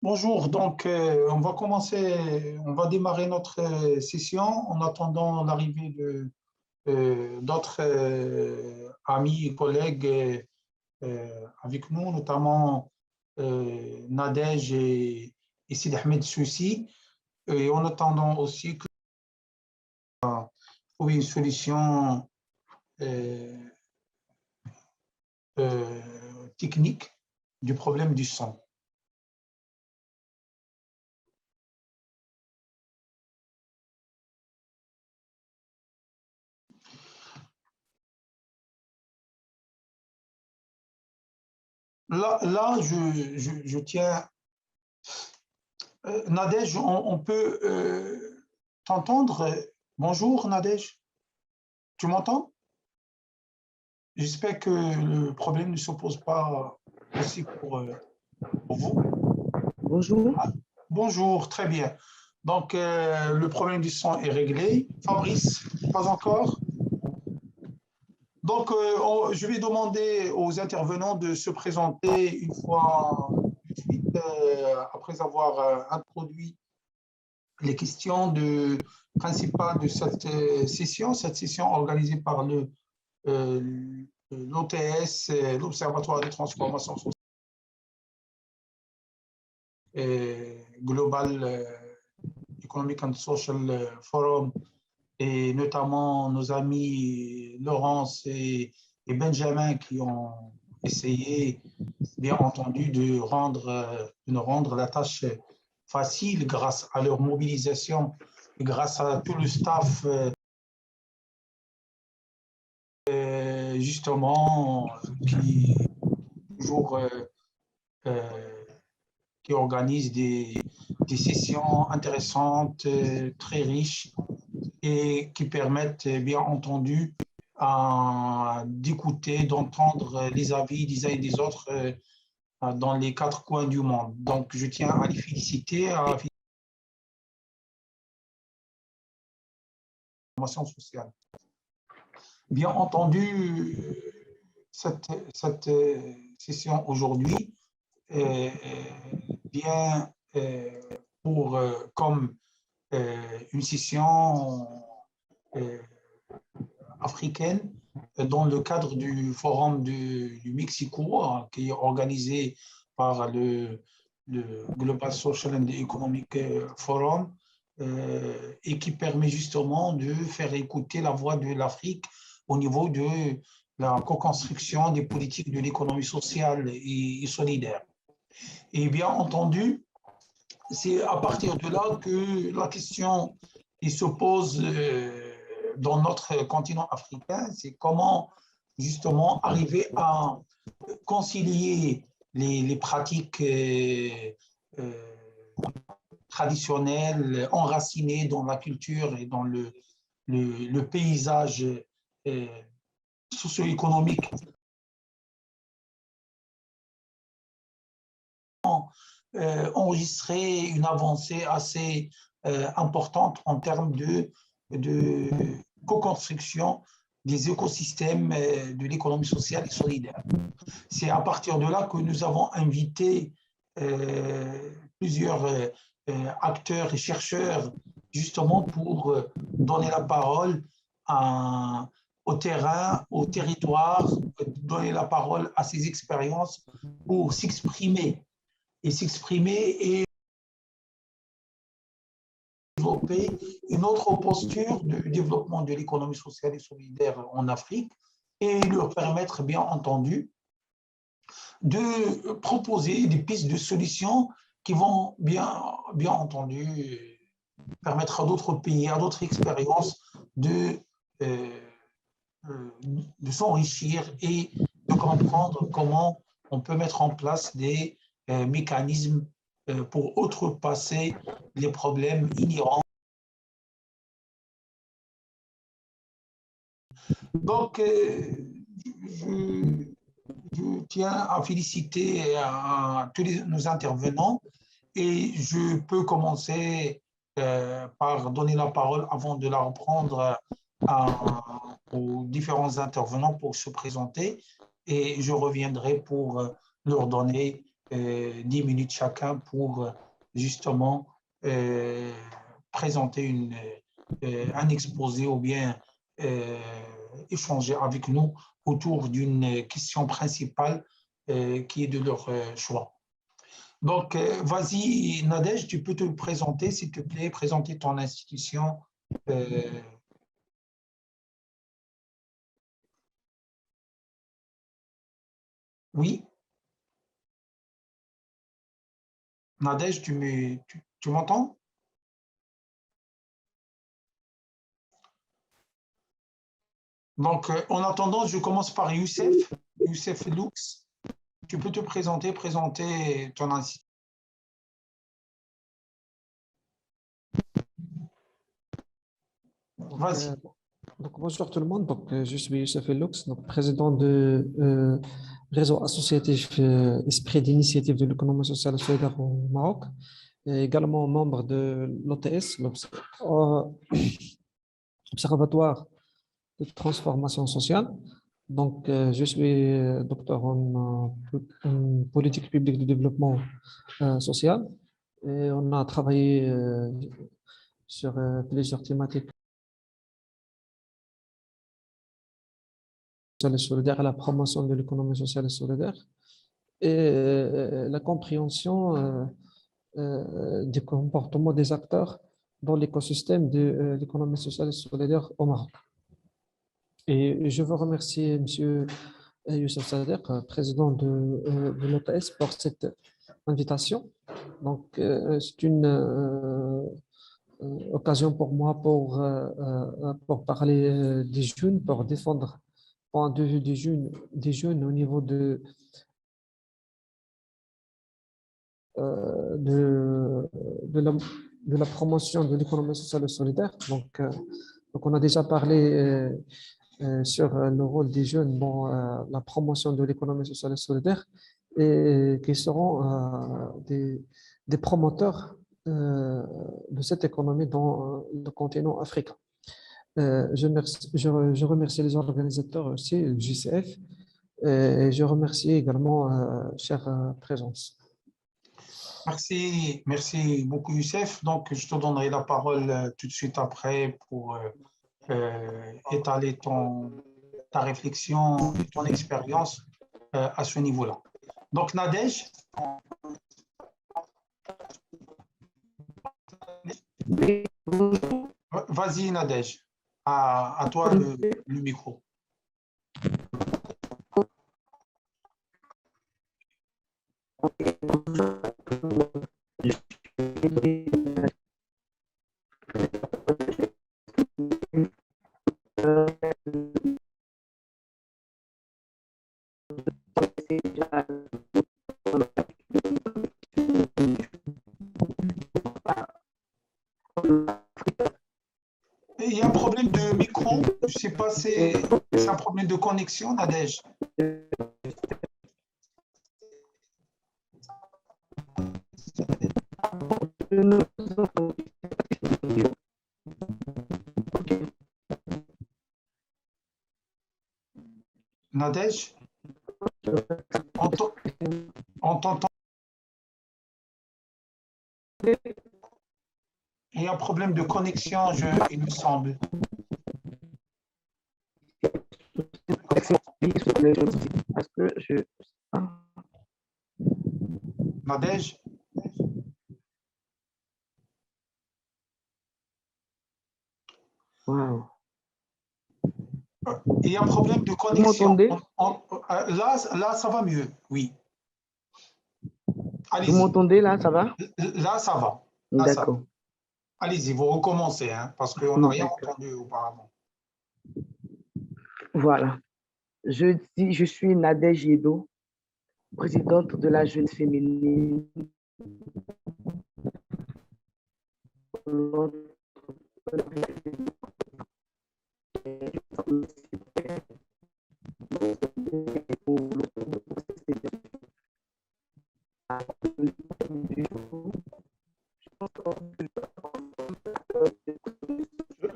Bonjour, donc on va démarrer notre session en attendant l'arrivée d'autres amis et collègues avec nous, notamment Nadège et Sid Ahmed Soussi, et en attendant aussi que trouver une solution euh, technique du problème du son. Là je tiens. Nadège, on peut t'entendre. Bonjour Nadège, tu m'entends? J'espère que le problème ne s'oppose pas aussi pour vous. Bonjour. Bonjour, très bien. Donc, le problème du son est réglé. Fabrice, pas encore? Donc, je vais demander aux intervenants de se présenter une fois de suite, après avoir introduit les questions principales de cette session organisée par l'OTS, l'Observatoire des transformations sociales Global Economic and Social Forum, et notamment nos amis Laurence et Benjamin qui ont essayé, bien entendu, de nous rendre la tâche facile grâce à leur mobilisation et grâce à tout le staff justement toujours qui organise des sessions intéressantes, très riches et qui permettent bien entendu d'écouter, d'entendre les avis des uns et des autres dans les quatre coins du monde. Donc je tiens à les féliciter, à la formation sociale. Bien entendu, cette session aujourd'hui vient comme une session africaine dans le cadre du Forum du Mexico, qui est organisé par le Global Social and Economic Forum, et qui permet justement de faire écouter la voix de l'Afrique au niveau de la co-construction des politiques de l'économie sociale et solidaire. Et bien entendu, c'est à partir de là que la question qui se pose dans notre continent africain, c'est comment justement arriver à concilier les pratiques traditionnelles, enracinées dans la culture et dans le paysage socio-économique enregistrer une avancée assez importante en termes de co-construction des écosystèmes de l'économie sociale et solidaire. C'est à partir de là que nous avons invité plusieurs acteurs et chercheurs justement pour donner la parole au terrain, au territoire, donner la parole à ces expériences pour s'exprimer et développer une autre posture de développement de l'économie sociale et solidaire en Afrique et leur permettre, bien entendu, de proposer des pistes de solutions qui vont, bien entendu, permettre à d'autres pays, à d'autres expériences de s'enrichir et de comprendre comment on peut mettre en place des mécanismes pour outrepasser les problèmes inhérents. Donc, je tiens à féliciter tous nos intervenants et je peux commencer par donner la parole avant de la reprendre aux différents intervenants pour se présenter et je reviendrai pour leur donner 10 minutes chacun pour justement présenter un exposé ou bien échanger avec nous autour d'une question principale qui est de leur choix. Donc, vas-y, Nadège, tu peux te présenter, s'il te plaît, présenter ton institution. Oui, Nadège, tu m'entends? Donc, en attendant, je commence par Youssef Lux. Tu peux te présenter ton institution. Vas-y. Donc, bonjour tout le monde. Donc, je suis Youssef Lux, donc président de réseau associatif Esprit d'initiative de l'économie sociale et solidaire au Maroc, et également membre de l'OTS, l'Observatoire de transformation sociale. Donc, je suis docteur en politique publique de développement social, et on a travaillé sur plusieurs thématiques sociale et solidaire, à la promotion de l'économie sociale et solidaire, et la compréhension des comportements des acteurs dans l'écosystème de l'économie sociale et solidaire au Maroc. Et je veux remercier M. Youssef Sader, président de l'OTS, pour cette invitation. Donc, c'est une occasion pour moi pour parler des jeunes, pour défendre le point de vue des jeunes au niveau de la promotion de l'économie sociale et solidaire. Donc, on a déjà parlé sur le rôle des jeunes dans la promotion de l'économie sociale et solidaire, et qui seront des promoteurs de cette économie dans le continent africain. Je remercie les organisateurs aussi, le JCF, et je remercie également chère présence. Merci beaucoup, Youssef. Donc, je te donnerai la parole tout de suite après pour étaler ta réflexion et ton expérience à ce niveau-là. Donc, Nadège. Vas-y, Nadège. À toi le micro. Il y a un problème de micro, je ne sais pas, c'est un problème de connexion, Nadège. Nadège, on t'entend. Il y a un problème de connexion, il me semble. Nadège? Wow. Il y a un problème de connexion. Là, ça va mieux, oui. Vous m'entendez là, ça va? Là, ça va. D'accord. Allez-y, vous recommencez, hein, parce qu'on n'a rien entendu auparavant. Voilà. Je suis Nadège Yedo, présidente de la Jeune Féminine.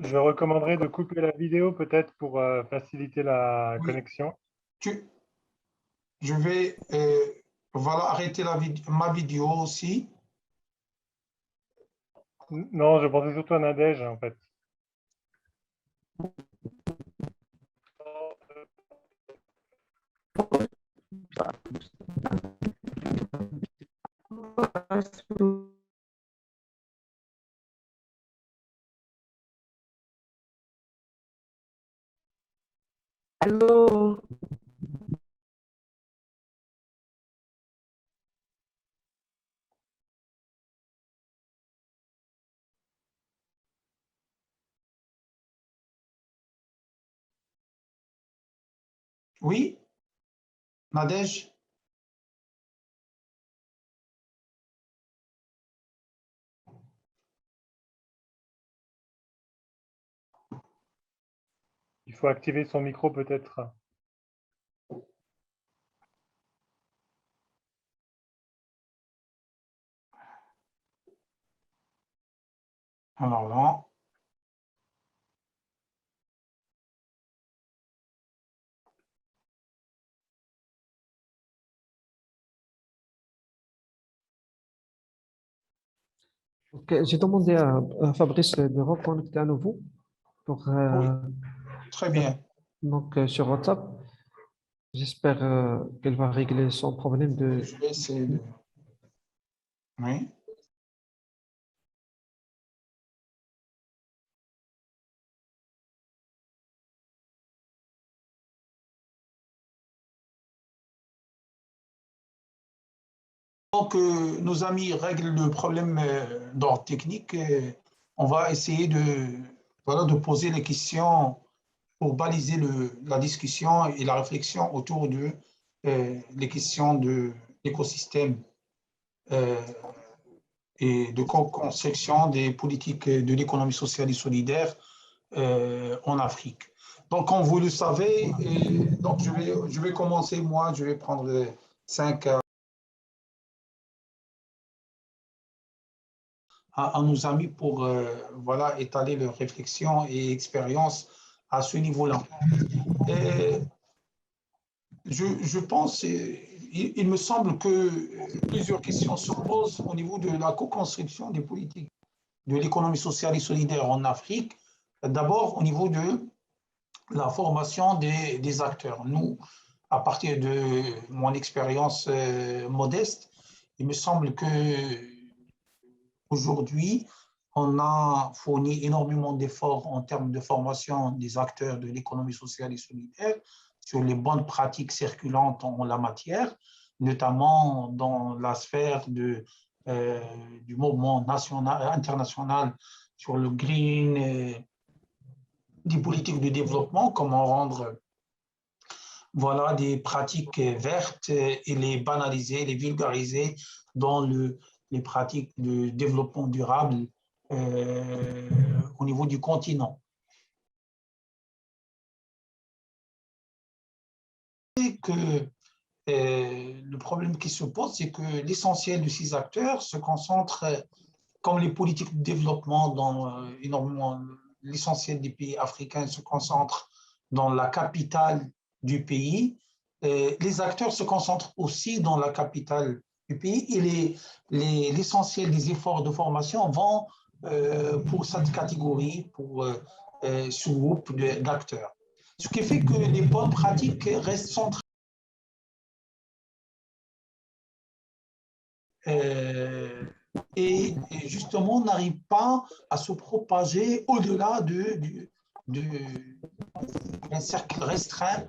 Je recommanderais de couper la vidéo peut-être pour faciliter la connexion. Je vais Voilà, arrêtez ma vidéo aussi. Non, je pensais surtout à Nadège, en fait. Allô? Oui, Nadège? Il faut activer son micro peut-être. Alors là, Ok, j'ai demandé à Fabrice de reconnecter à nouveau pour, oui, très bien. donc, sur WhatsApp. J'espère qu'elle va régler son problème Je vais essayer de... Oui. Donc, nos amis règlent le problème d'ordre technique. On va essayer voilà, de poser les questions pour baliser la discussion et la réflexion autour de les questions de l'écosystème euh, et de co-construction des politiques de l'économie sociale et solidaire en Afrique. Donc, comme vous le savez, donc je vais commencer, moi, je vais prendre 5 à nos amis pour voilà, étaler leurs réflexions et expériences à ce niveau-là. Je pense, il me semble que plusieurs questions se posent au niveau de la co-construction des politiques de l'économie sociale et solidaire en Afrique. D'abord, au niveau de la formation des acteurs. Nous, à partir de mon expérience modeste, il me semble que aujourd'hui, on a fourni énormément d'efforts en termes de formation des acteurs de l'économie sociale et solidaire sur les bonnes pratiques circulantes en la matière, notamment dans la sphère du mouvement international sur le green, des politiques de développement, comment rendre voilà, des pratiques vertes et les banaliser, les vulgariser dans les pratiques de développement durable au niveau du continent. Et que le problème qui se pose, c'est que l'essentiel de ces acteurs se concentre, comme les politiques de développement dans énormément, l'essentiel des pays africains se concentre dans la capitale du pays. Les acteurs se concentrent aussi dans la capitale du pays et l'essentiel des efforts de formation vont pour cette catégorie, pour ce groupe d'acteurs. Ce qui fait que les bonnes pratiques restent centrales. Et justement, n'arrive pas à se propager au-delà d'un cercle restreint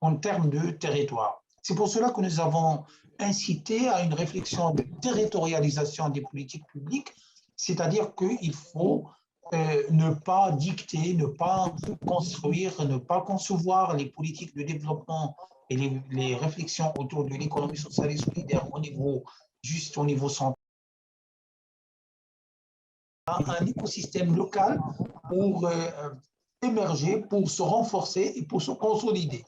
en termes de territoire. C'est pour cela que nous avons incité à une réflexion de territorialisation des politiques publiques, c'est-à-dire qu'il faut ne pas dicter, ne pas construire, ne pas concevoir les politiques de développement et les réflexions autour de l'économie sociale et solidaire juste au niveau central, un écosystème local pour émerger, pour se renforcer et pour se consolider.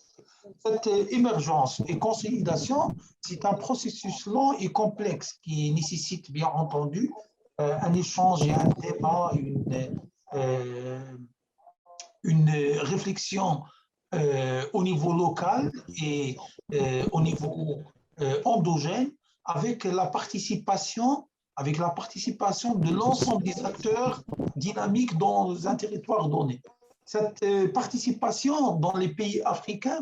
Cette émergence et consolidation, c'est un processus lent et complexe qui nécessite bien entendu un échange et un débat, une réflexion au niveau local et au niveau endogène avec la participation de l'ensemble des acteurs dynamiques dans un territoire donné. Cette participation dans les pays africains,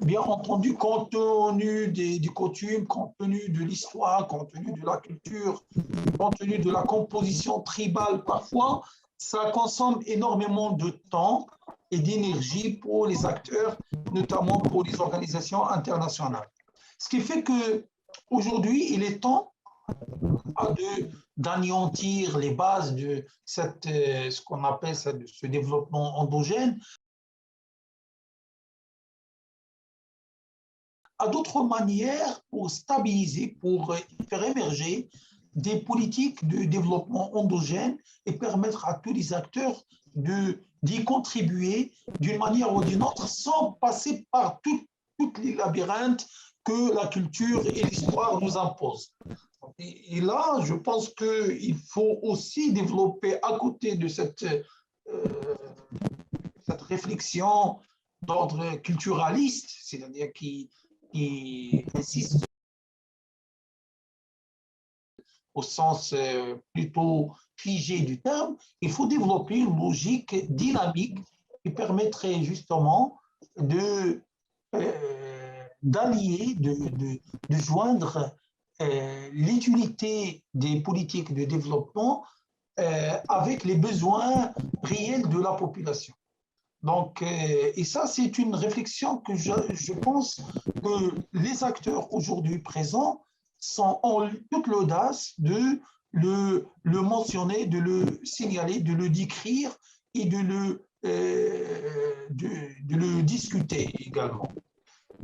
bien entendu, compte tenu des coutumes, compte tenu de l'histoire, compte tenu de la culture, compte tenu de la composition tribale parfois, ça consomme énormément de temps et d'énergie pour les acteurs, notamment pour les organisations internationales. Ce qui fait qu'aujourd'hui, il est temps d'anéantir les bases de ce qu'on appelle ce développement endogène à d'autres manières pour stabiliser, pour faire émerger des politiques de développement endogène et permettre à tous les acteurs d'y contribuer d'une manière ou d'une autre sans passer par toutes les labyrinthes que la culture et l'histoire nous imposent. Et là, je pense qu'il faut aussi développer à côté de cette réflexion d'ordre culturaliste, c'est-à-dire qui insiste au sens plutôt figé du terme, il faut développer une logique dynamique qui permettrait justement d'allier, de joindre l'utilité des politiques de développement avec les besoins réels de la population. Donc, et ça, c'est une réflexion que je pense que les acteurs aujourd'hui présents ont toute l'audace de le mentionner, de le signaler, de le décrire et de le discuter également.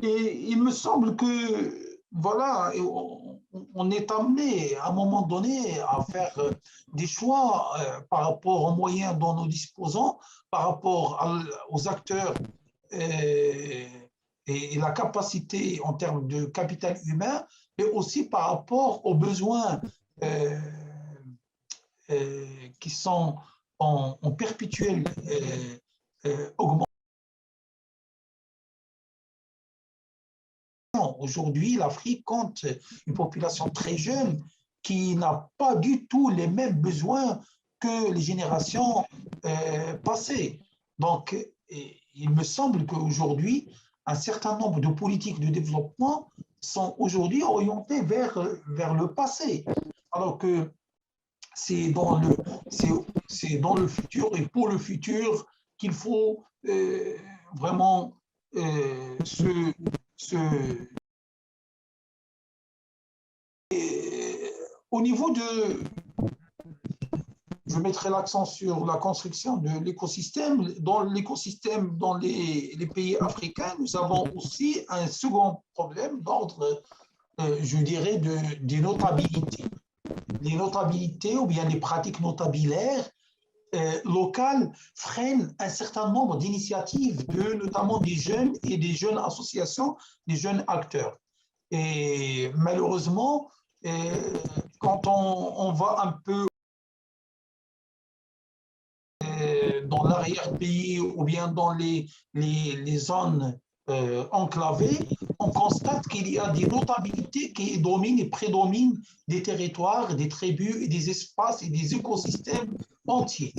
Et il me semble que, voilà, on est amené à un moment donné à faire des choix par rapport aux moyens dont nous disposons, par rapport aux acteurs et la capacité en termes de capital humain, mais aussi par rapport aux besoins qui sont en perpétuelle augmentation. Aujourd'hui, l'Afrique compte une population très jeune qui n'a pas du tout les mêmes besoins que les générations passées. Donc, il me semble qu'aujourd'hui, un certain nombre de politiques de développement sont aujourd'hui orientées vers le passé, alors que c'est dans le futur et pour le futur qu'il faut vraiment au niveau je mettrai l'accent sur la construction de l'écosystème. Dans l'écosystème, dans les pays africains, nous avons aussi un second problème d'ordre, je dirais, des notabilités. Les notabilités ou bien les pratiques notabilaires locales freinent un certain nombre d'initiatives, notamment des jeunes et des jeunes associations, des jeunes acteurs. Et malheureusement, quand on va un peu dans l'arrière-pays ou bien dans les zones enclavées, on constate qu'il y a des notabilités qui dominent et prédominent des territoires, des tribus, et des espaces et des écosystèmes entiers.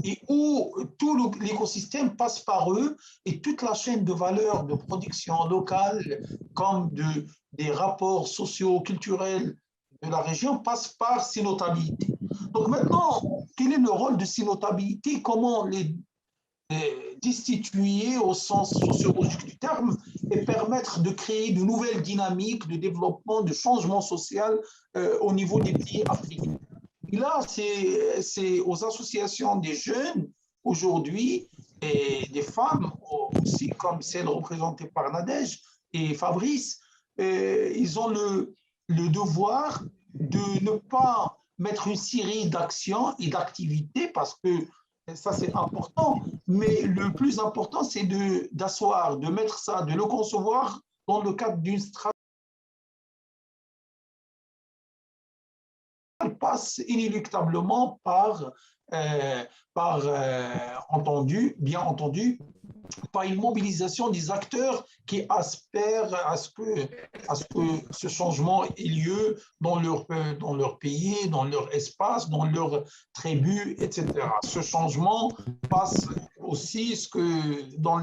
Et où tout l'écosystème passe par eux et toute la chaîne de valeur de production locale, comme des rapports sociaux-culturels de la région, passe par ces notabilités. Donc maintenant, quel est le rôle de ces notabilités? Comment les destituer au sens sociologique du terme et permettre de créer de nouvelles dynamiques de développement, de changement social au niveau des pays africains? Et là, c'est aux associations des jeunes aujourd'hui et des femmes aussi, comme celle représentée par Nadège et Fabrice, ils ont le devoir de ne pas mettre une série d'actions et d'activités parce que ça c'est important, mais le plus important c'est d'asseoir, de mettre ça, de le concevoir dans le cadre d'une stratégie qui passe inéluctablement bien entendu, par une mobilisation des acteurs qui aspirent à ce que ce changement ait lieu dans leur pays, dans leur espace, dans leur tribu, etc. Ce changement passe aussi, ce que dans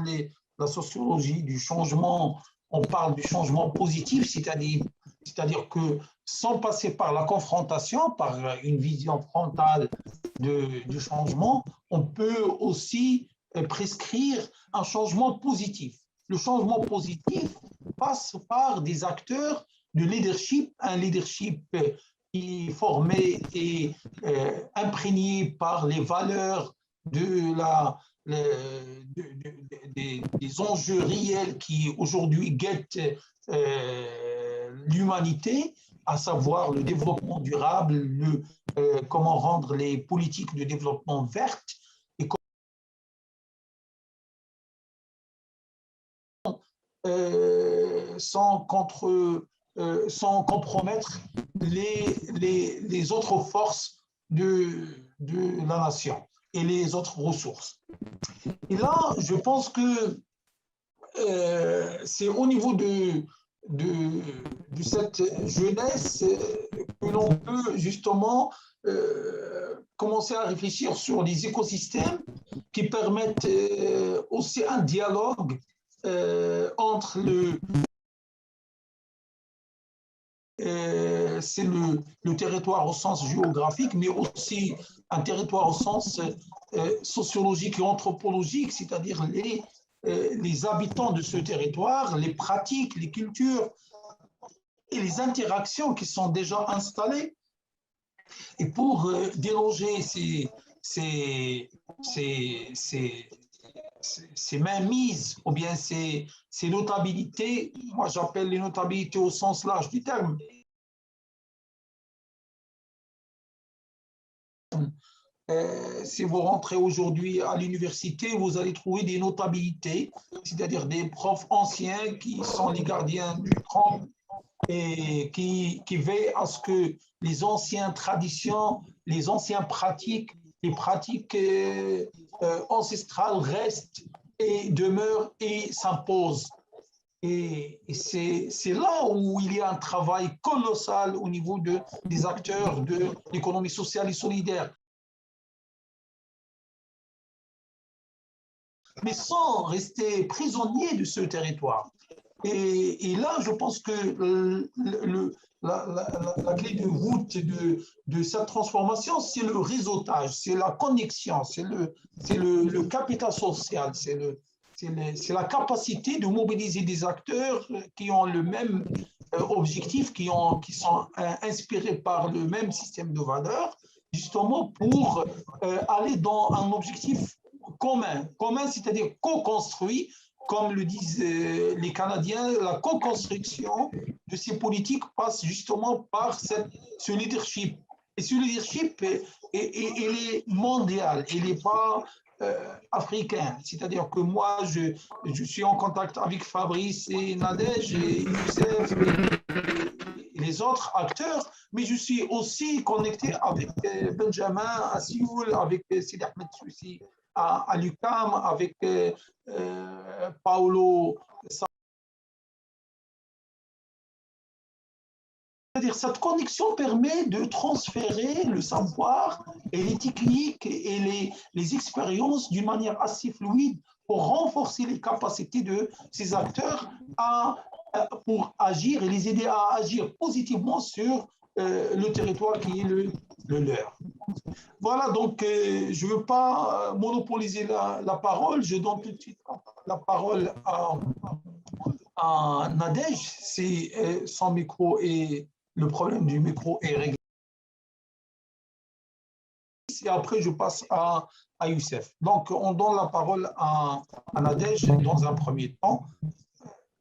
la sociologie du changement, on parle du changement positif, c'est-à-dire que sans passer par la confrontation, par une vision frontale du changement, on peut aussi prescrire un changement positif. Le changement positif passe par des acteurs de leadership, un leadership qui est formé et imprégné par les valeurs des enjeux réels qui aujourd'hui guettent l'humanité, à savoir le développement durable, comment rendre les politiques de développement vertes, et sans compromettre les autres forces de la nation et les autres ressources. Et là, je pense que c'est au niveau de cette jeunesse que l'on peut justement commencer à réfléchir sur les écosystèmes qui permettent aussi un dialogue entre c'est le territoire au sens géographique, mais aussi un territoire au sens sociologique et anthropologique, c'est-à-dire les habitants de ce territoire, les pratiques, les cultures et les interactions qui sont déjà installées. Et pour déloger ces mainmises ou bien ces notabilités, moi j'appelle les notabilités au sens large du terme, si vous rentrez aujourd'hui à l'université, vous allez trouver des notabilités, c'est-à-dire des profs anciens qui sont les gardiens du trône et qui veillent à ce que les anciennes traditions, les anciennes pratiques, les pratiques ancestrales restent et demeurent et s'imposent. Et c'est là où il y a un travail colossal au niveau des acteurs de l'économie sociale et solidaire. Mais sans rester prisonnier de ce territoire. Et là, je pense que la clé de voûte de cette transformation, c'est le réseautage, c'est la connexion, c'est le capital social, c'est la capacité de mobiliser des acteurs qui ont le même objectif, qui sont inspirés par le même système de valeurs, justement pour aller dans un objectif commun, c'est-à-dire co-construit, comme le disent les Canadiens, la co-construction de ces politiques passe justement par ce leadership. Et ce leadership, il est mondial, il n'est pas africain. C'est-à-dire que moi, je suis en contact avec Fabrice et Nadège et Youssef et les autres acteurs, mais je suis aussi connecté avec Benjamin à Sioul, avec Sidi Ahmed Soussi à l'UQAM, avec Paolo. C'est-à-dire cette connexion permet de transférer le savoir et les techniques et les expériences d'une manière assez fluide pour renforcer les capacités de ces acteurs pour agir et les aider à agir positivement sur le territoire qui est le leur. Voilà, donc je ne veux pas monopoliser la parole. Je donne tout de suite la parole à Nadège, si son micro et le problème du micro est réglé. Et après, je passe à Youssef. Donc, on donne la parole à Nadège dans un premier temps.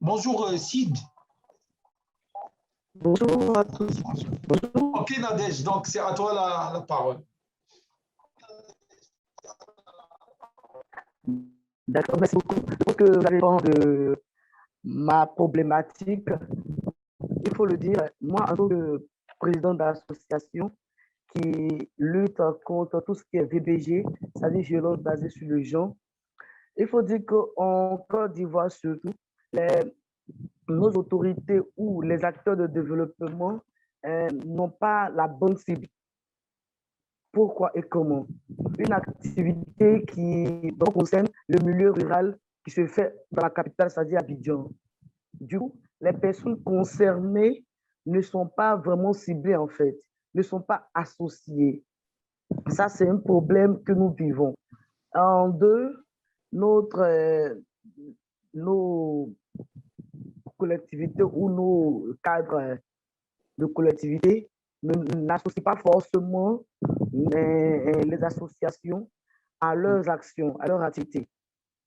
Bonjour Sid. Bonjour à tous. Bonjour. Ok Nadège, donc c'est à toi la parole. D'accord, merci beaucoup. Je pense que vous allez répondre de ma problématique. Il faut le dire, moi, en tant que président d'association qui lutte contre tout ce qui est VBG, c'est-à-dire violence basée sur le genre, Il faut dire qu'en Côte d'Ivoire surtout, nos autorités ou les acteurs de développement n'ont pas la bonne cible. Pourquoi et comment? Une activité qui concerne le milieu rural qui se fait dans la capitale, c'est-à-dire Abidjan. Du coup, les personnes concernées ne sont pas vraiment ciblées en fait, ne sont pas associées. Ça, c'est un problème que nous vivons. En deux, nos collectivités ou nos cadres de collectivités n'associent pas forcément les associations à leurs actions, à leurs activités.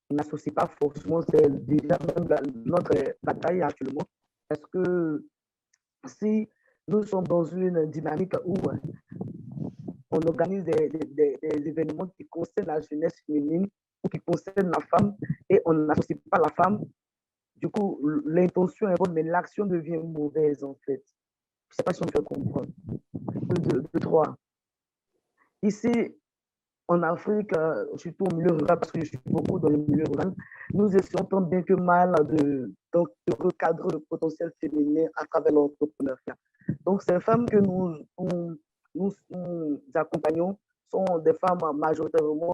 Ils n'associent pas forcément, c'est déjà même notre bataille actuellement, parce que si nous sommes dans une dynamique où on organise des événements qui concernent la jeunesse féminine ou qui concernent la femme et on n'associe pas la femme, du coup, l'intention est bonne, mais l'action devient mauvaise en fait. Je ne sais pas si on peut comprendre. De trois. Ici, en Afrique, surtout au milieu rural, parce que je suis beaucoup dans le milieu rural, nous essayons tant bien que mal de recadrer le potentiel féminin à travers l'entrepreneuriat. Donc, ces femmes que nous accompagnons sont des femmes majoritairement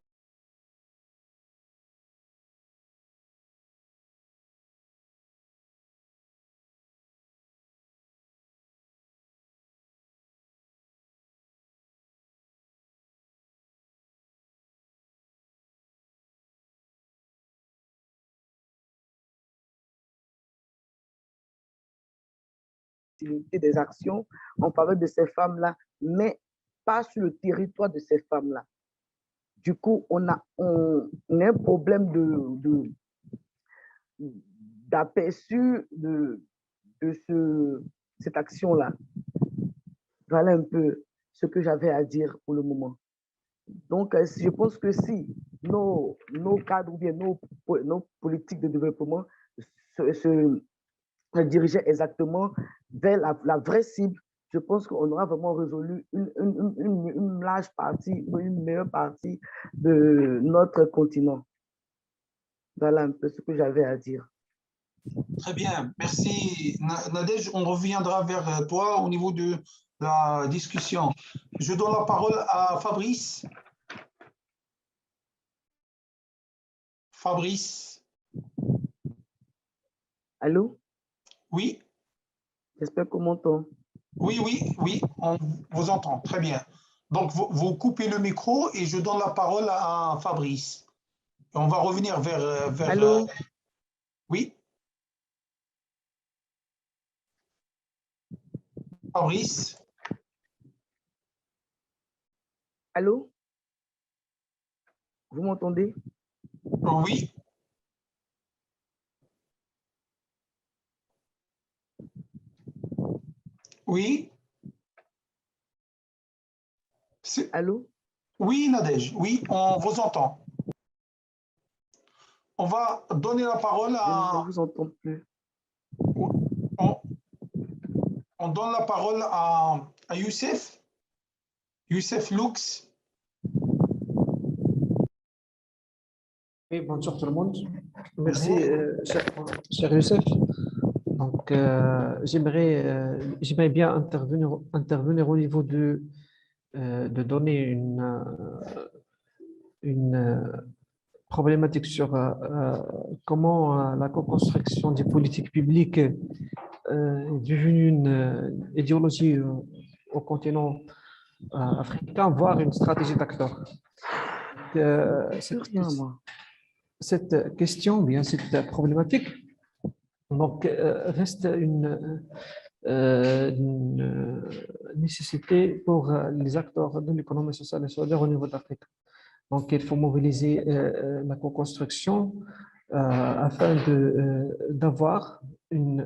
des actions en faveur de ces femmes-là, mais pas sur le territoire de ces femmes-là. Du coup, on a un problème d'aperçu de cette action-là. Voilà un peu ce que j'avais à dire pour le moment. Donc, je pense que si nos cadres ou bien nos politiques de développement se dirigeaient exactement vers la vraie cible, je pense qu'on aura vraiment résolu une large partie, une meilleure partie de notre continent. Voilà un peu ce que j'avais à dire. Très bien, merci Nadège. On reviendra vers toi au niveau de la discussion. Je donne la parole à Fabrice. Fabrice. Allô? Oui, J'espère qu'on m'entend. oui, on vous entend. Très bien. Donc, vous coupez le micro et je donne la parole à Fabrice. On va revenir vers Allô? oui, Fabrice. Allô? Vous m'entendez? Oui. Oui. Allô? Oui, Nadège. Oui, on vous entend. On va donner la parole à... Je ne vous entends plus. On donne la parole à Youssef. Youssef Lux. Oui, bonjour tout le monde. Merci, Bonjour. cher Youssef. Donc, j'aimerais bien intervenir au niveau de donner une problématique sur comment la co-construction des politiques publiques est devenue une idéologie au continent africain, voire une stratégie d'acteur. Cette question, bien cette problématique, donc reste une nécessité pour les acteurs de l'économie sociale et solidaire au niveau d'Afrique. Donc, il faut mobiliser la co-construction afin d'avoir une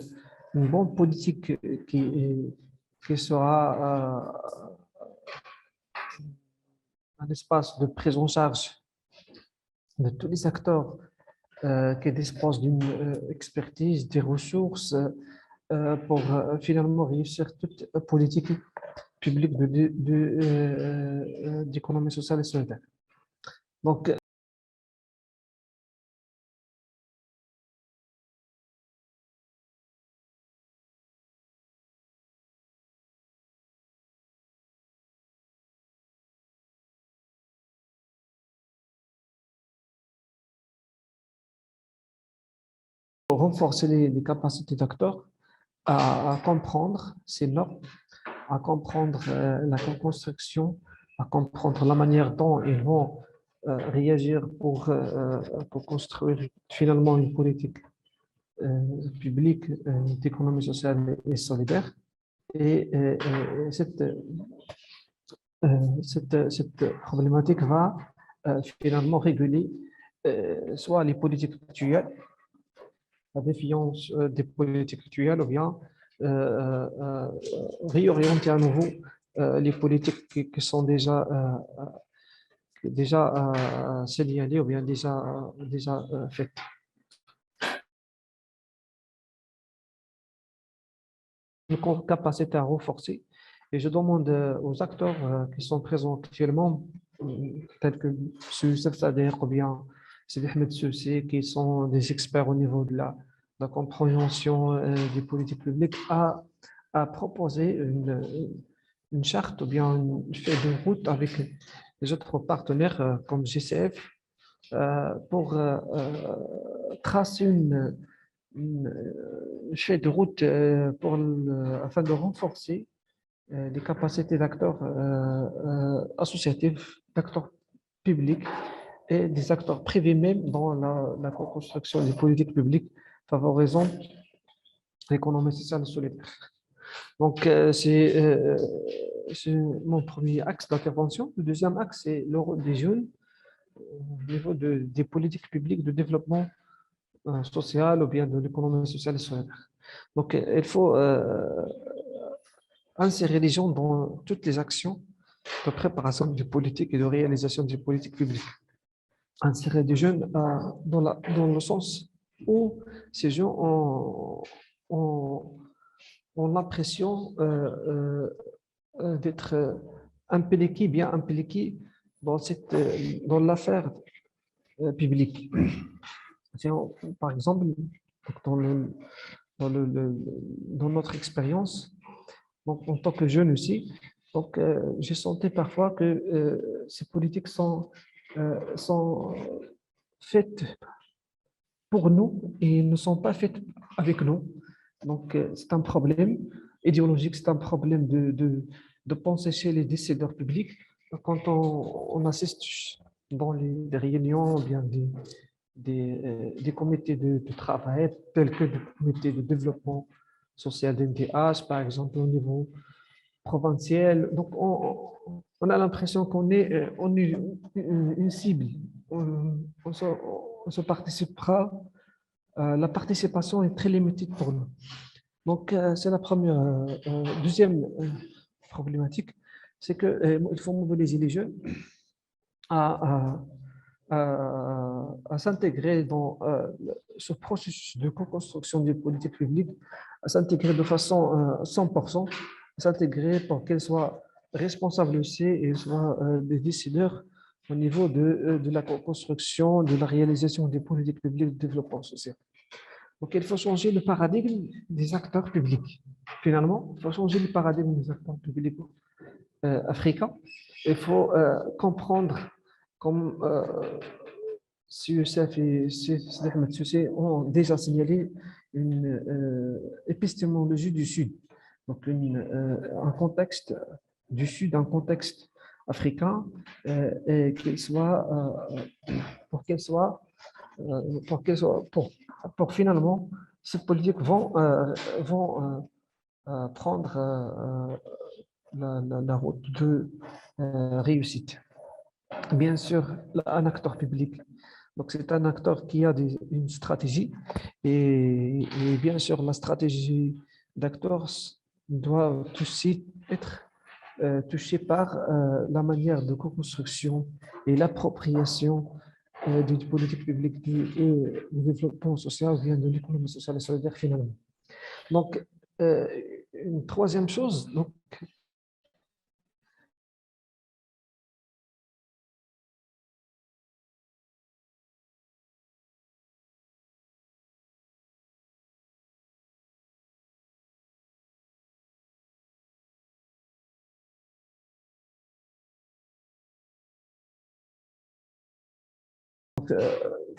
bonne politique qui sera un espace de prise en charge de tous les acteurs qui disposent d'une expertise, des ressources pour finalement réussir toute politique publique d'économie sociale et solidaire. Donc, renforcer les capacités d'acteurs à comprendre ces normes, à comprendre la construction, à comprendre la manière dont ils vont réagir pour construire finalement une politique publique d'économie sociale et solidaire. Et cette problématique va finalement réguler soit les politiques actuelles, la défiance des politiques actuelles, ou bien réorienter à nouveau les politiques qui sont déjà signalées ou bien déjà faites. Une capacité à renforcer. Et je demande aux acteurs qui sont présents actuellement, tels que M. Youssef Sader ou bien Sidi Ahmed Soussi, qui sont des experts au niveau de la compréhension des politiques publiques, à proposer une charte ou bien une feuille de route avec les autres partenaires comme GCF pour tracer une feuille de route afin de renforcer les capacités d'acteurs associatifs, d'acteurs publics et des acteurs privés même dans la construction des politiques publiques favorisant l'économie sociale et solidaire. Donc, c'est mon premier axe d'intervention. Le deuxième axe, c'est le rôle des jeunes au niveau des politiques publiques de développement social ou bien de l'économie sociale et solidaire. Donc, il faut insérer les gens dans toutes les actions de préparation des politiques et de réalisation des politiques publiques. Insérer des jeunes dans le sens où ces gens ont l'impression d'être impliqués, bien impliqués dans l'affaire publique. Par exemple, dans notre expérience, donc, en tant que jeune aussi, donc, j'ai senti parfois que ces politiques sont faites pour nous et ne sont pas faites avec nous. Donc, c'est un problème idéologique, c'est un problème de pensée chez les décideurs publics. Quand on assiste dans des réunions, bien des comités de travail, tels que des comités de développement social d'NDH, par exemple, au niveau provincial. Donc, on a l'impression qu'on est une cible. On se participera. La participation est très limitée pour nous. Donc, c'est la première. Deuxième problématique, c'est qu'il faut mobiliser les jeunes à, à s'intégrer dans ce processus de co-construction des politiques publiques, à s'intégrer de façon 100%, à s'intégrer pour qu'elles soient responsables aussi et soient des décideurs au niveau de la construction, de la réalisation des politiques publiques de développement social. Donc, il faut changer le paradigme des acteurs publics. Finalement, il faut changer le paradigme des acteurs publics africains. Il faut comprendre, comme Youssef et Sidi Ahmed Soussi ont déjà signalé, une épistémologie du Sud. Donc, un contexte du Sud, un contexte africain, et pour finalement, ces politiques vont prendre la route de réussite. Bien sûr, un acteur public. Donc, c'est un acteur qui a une stratégie et bien sûr, la stratégie d'acteurs doit aussi être touchée par la manière de co-construction et l'appropriation des politiques publiques du développement social ou bien de l'économie sociale et solidaire finalement. Donc, une troisième chose, donc,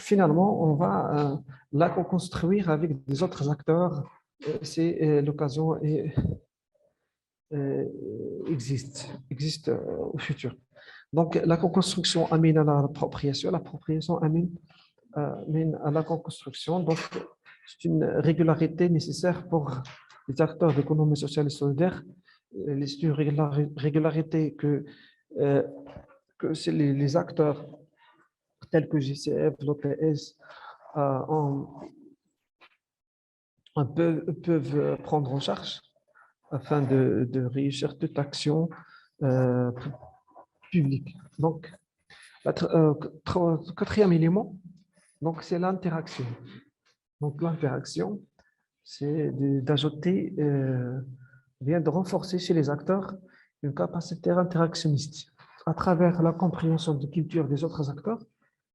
finalement, on va la co-construire avec des autres acteurs. C'est l'occasion et existe au futur. Donc, la co-construction amène à l'appropriation amène à la co-construction. Donc, c'est une régularité nécessaire pour les acteurs d'économie sociale et solidaire. C'est une régularité que c'est les acteurs tels que GCF, l'OTS, peuvent prendre en charge afin de réussir toute action euh, publique. Donc, quatrième élément, donc c'est l'interaction. Donc, l'interaction, c'est d'ajouter, bien de renforcer chez les acteurs une capacité interactionniste à travers la compréhension de culture des autres acteurs,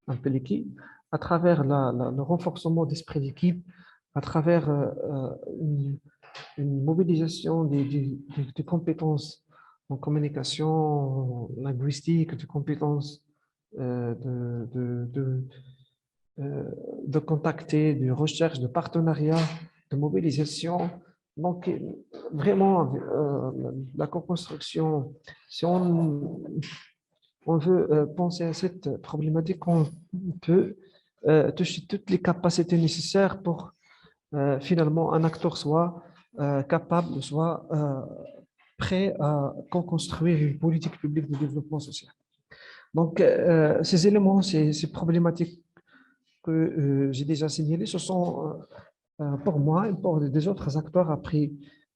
un peu l'équipe, à travers le renforcement d'esprit d'équipe, à travers une mobilisation des compétences en communication linguistique, des compétences euh, de, de, de, de contacter, de recherche, de partenariat, de mobilisation. Donc, vraiment, la co-construction, si on veut penser à cette problématique, on peut toucher toutes les capacités nécessaires pour finalement un acteur soit capable, soit prêt à co-construire une politique publique de développement social. Donc, ces éléments, ces problématiques que j'ai déjà signalées, ce sont pour moi et pour des autres acteurs après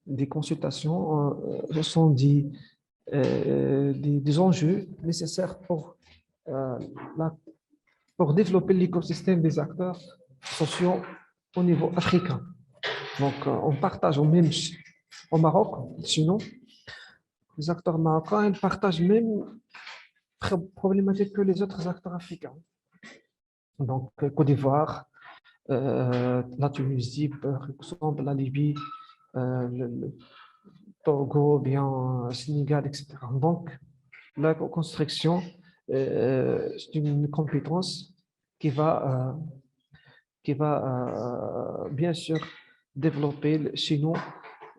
des consultations, ce sont des enjeux nécessaires euh, pour développer l'écosystème des acteurs sociaux au niveau africain. Donc, on partage au Maroc, sinon, les acteurs marocains, ils partagent même problématiques que les autres acteurs africains. Donc, Côte d'Ivoire, la Tunisie, par exemple, la Libye, le Togo, bien, Sénégal, etc. Donc, la construction, c'est une compétence qui va bien sûr développer chez nous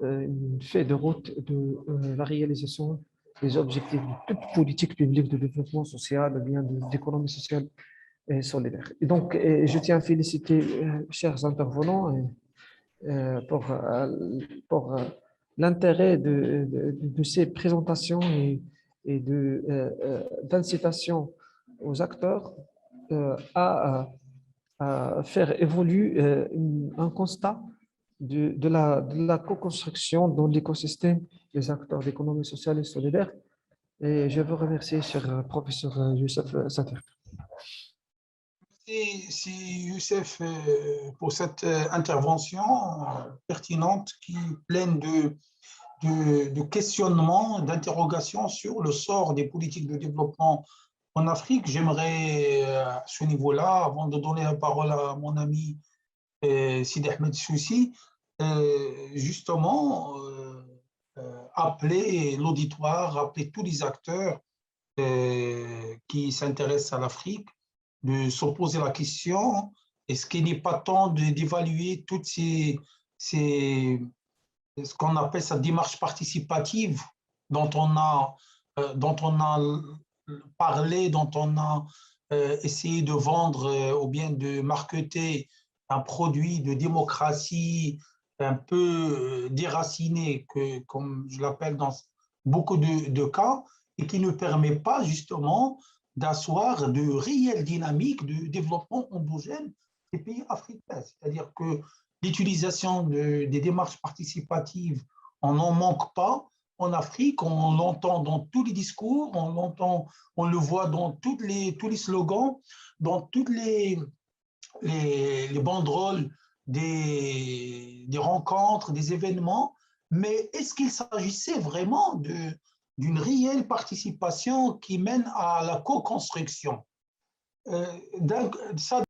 une feuille de route de la réalisation des objectifs de toute politique publique de développement social, bien d'économie sociale et solidaire. Et donc, je tiens à féliciter chers intervenants pour l'intérêt de ces présentations et d'incitation aux acteurs à faire évoluer un constat de la co-construction dans l'écosystème des acteurs d'économie sociale et solidaire. Et je veux remercier cher professeur Youssef Sater. Merci Youssef pour cette intervention pertinente qui est pleine de questionnements, d'interrogations sur le sort des politiques de développement en Afrique. J'aimerais à ce niveau-là, avant de donner la parole à mon ami Sidi Ahmed Soussi, justement appeler l'auditoire, appeler tous les acteurs qui s'intéressent à l'Afrique, de se poser la question, est-ce qu'il n'est pas temps d'évaluer toutes ce qu'on appelle sa démarche participative dont on a parlé, dont on a essayé de vendre ou bien de marketer un produit de démocratie un peu déraciné, comme je l'appelle dans beaucoup de cas, et qui ne permet pas justement d'asseoir de réelles dynamiques de développement endogène des pays africains. C'est-à-dire que l'utilisation des démarches participatives, on n'en manque pas en Afrique, on l'entend dans tous les discours, on le voit dans tous les slogans, dans toutes les banderoles des rencontres, des événements, mais est-ce qu'il s'agissait vraiment d'une réelle participation qui mène à la co-construction? Ça,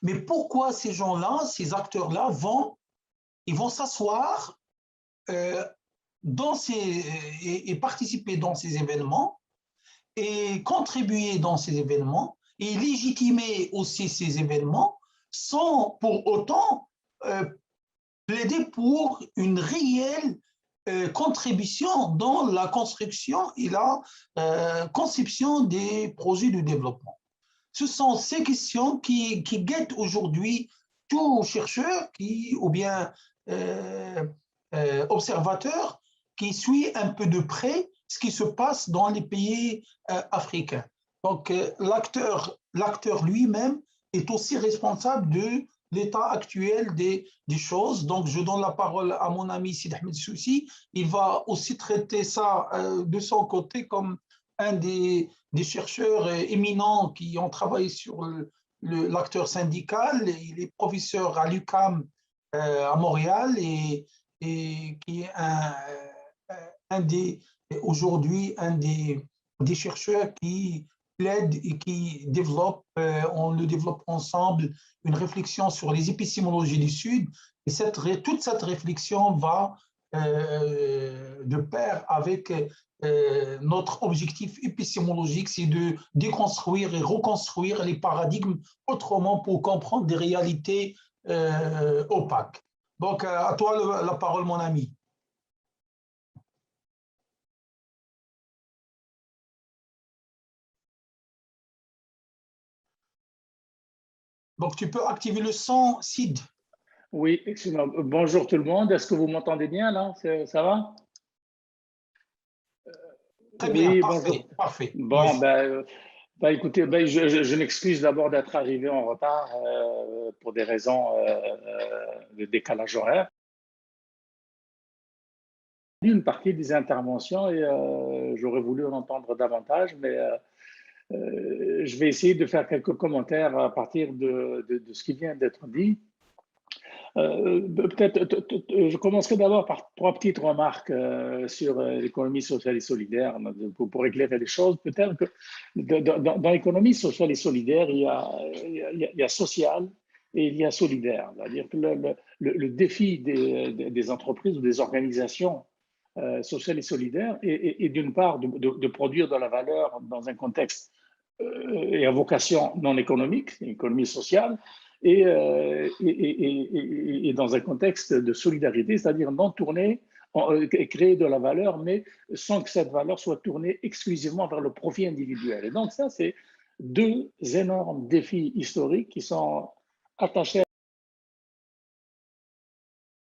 Mais pourquoi ces gens-là, ces acteurs-là, ils vont s'asseoir et participer dans ces événements et contribuer dans ces événements et légitimer aussi ces événements sans pour autant plaider pour une réelle contribution dans la construction et la conception des projets de développement. Ce sont ces questions qui guettent aujourd'hui tout chercheur ou bien observateur qui suit un peu de près ce qui se passe dans les pays africains. Donc, l'acteur lui-même est aussi responsable de l'état actuel des choses. Donc, je donne la parole à mon ami Sid Ahmed Soussi. Il va aussi traiter ça de son côté comme un des chercheurs éminents qui ont travaillé sur l'acteur syndical. Il est professeur à l'UQAM à Montréal et qui est aujourd'hui un des chercheurs qui plaide et qui développe, on le développe ensemble, une réflexion sur les épistémologies du Sud. Et toute cette réflexion va de pair avec notre objectif épistémologique, c'est de déconstruire et reconstruire les paradigmes autrement pour comprendre des réalités opaques. Donc, à toi la parole, mon ami. Donc, tu peux activer le son, Sid. Oui, excellent. Bonjour tout le monde. Est-ce que vous m'entendez bien là? Ça va? Très bien, oui, parfait, bonjour. Parfait. Bon, écoutez, je m'excuse d'abord d'être arrivé en retard pour des raisons de décalage horaire. Une partie des interventions et j'aurais voulu en entendre davantage, mais je vais essayer de faire quelques commentaires à partir de ce qui vient d'être dit. Peut-être, je commencerai d'abord par 3 petites remarques sur l'économie sociale et solidaire pour éclairer les choses. Peut-être que dans l'économie sociale et solidaire, il y a social et il y a solidaire. C'est-à-dire que le défi des entreprises ou des organisations sociales et solidaires est d'une part de produire de la valeur dans un contexte et à vocation non économique, économie sociale, et dans un contexte de solidarité, c'est-à-dire non tourner et créer de la valeur, mais sans que cette valeur soit tournée exclusivement vers le profit individuel. Et donc ça, c'est 2 énormes défis historiques qui sont attachés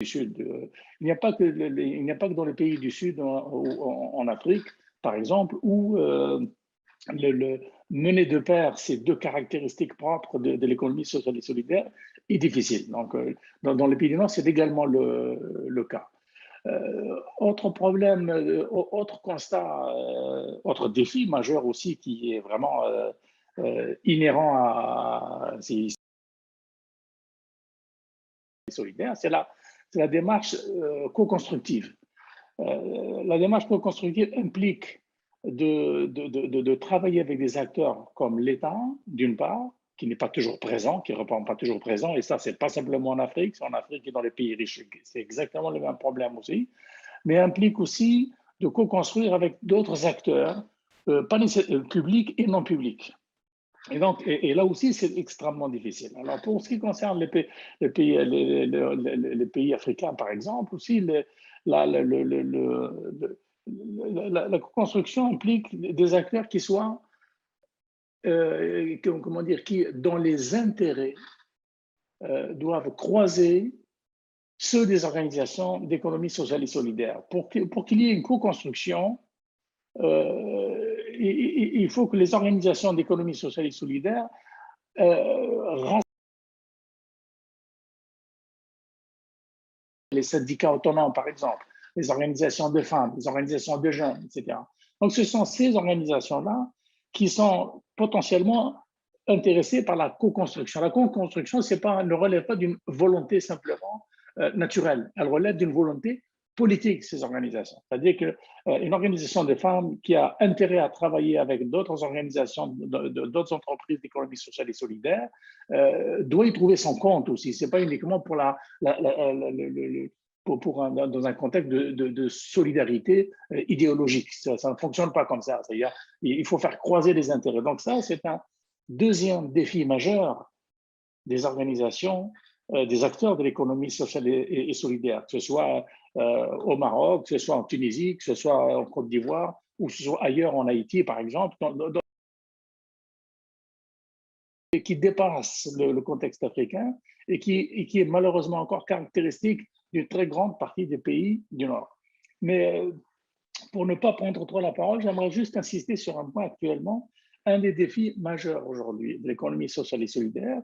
du Sud. Il n'y a pas que dans les pays du Sud, en Afrique, par exemple, où mener de pair ces 2 caractéristiques propres de l'économie sociale et solidaire est difficile. Donc, dans les pays du Nord, c'est également le cas. Autre problème, autre constat, autre défi majeur aussi qui est vraiment inhérent à ces solidaires, c'est la démarche co-constructive. La démarche co-constructive implique de travailler avec des acteurs comme l'État, d'une part, qui n'est pas toujours présent, qui ne répond pas toujours présent, et ça, ce n'est pas simplement en Afrique, c'est en Afrique et dans les pays riches. C'est exactement le même problème aussi, mais implique aussi de co-construire avec d'autres acteurs, publics et non publics. Et donc, et là aussi, c'est extrêmement difficile. Alors, pour ce qui concerne les pays africains, par exemple, aussi, la construction implique des acteurs qui soient, comment dire, qui, dont les intérêts doivent croiser ceux des organisations d'économie sociale et solidaire. Pour qu'il y ait une co-construction, il faut que les organisations d'économie sociale et solidaire les syndicats autonomes, par exemple, les organisations de femmes, les organisations de jeunes, etc. Donc, ce sont ces organisations-là qui sont potentiellement intéressées par la co-construction. La co-construction ne relève pas d'une volonté simplement naturelle, elle relève d'une volonté politique, ces organisations. C'est-à-dire qu'une organisation de femmes qui a intérêt à travailler avec d'autres organisations, d'autres entreprises d'économie sociale et solidaire, doit y trouver son compte aussi. Ce n'est pas uniquement pour dans un contexte de solidarité idéologique. Ça ne fonctionne pas comme ça. C'est-à-dire il faut faire croiser les intérêts. Donc ça, c'est un deuxième défi majeur des organisations, des acteurs de l'économie sociale et solidaire, que ce soit au Maroc, que ce soit en Tunisie, que ce soit en Côte d'Ivoire, ou que ce soit ailleurs en Haïti, par exemple, qui dépasse le contexte africain et qui est malheureusement encore caractéristique d'une très grande partie des pays du Nord. Mais pour ne pas prendre trop la parole, j'aimerais juste insister sur un point actuellement. Un des défis majeurs aujourd'hui de l'économie sociale et solidaire,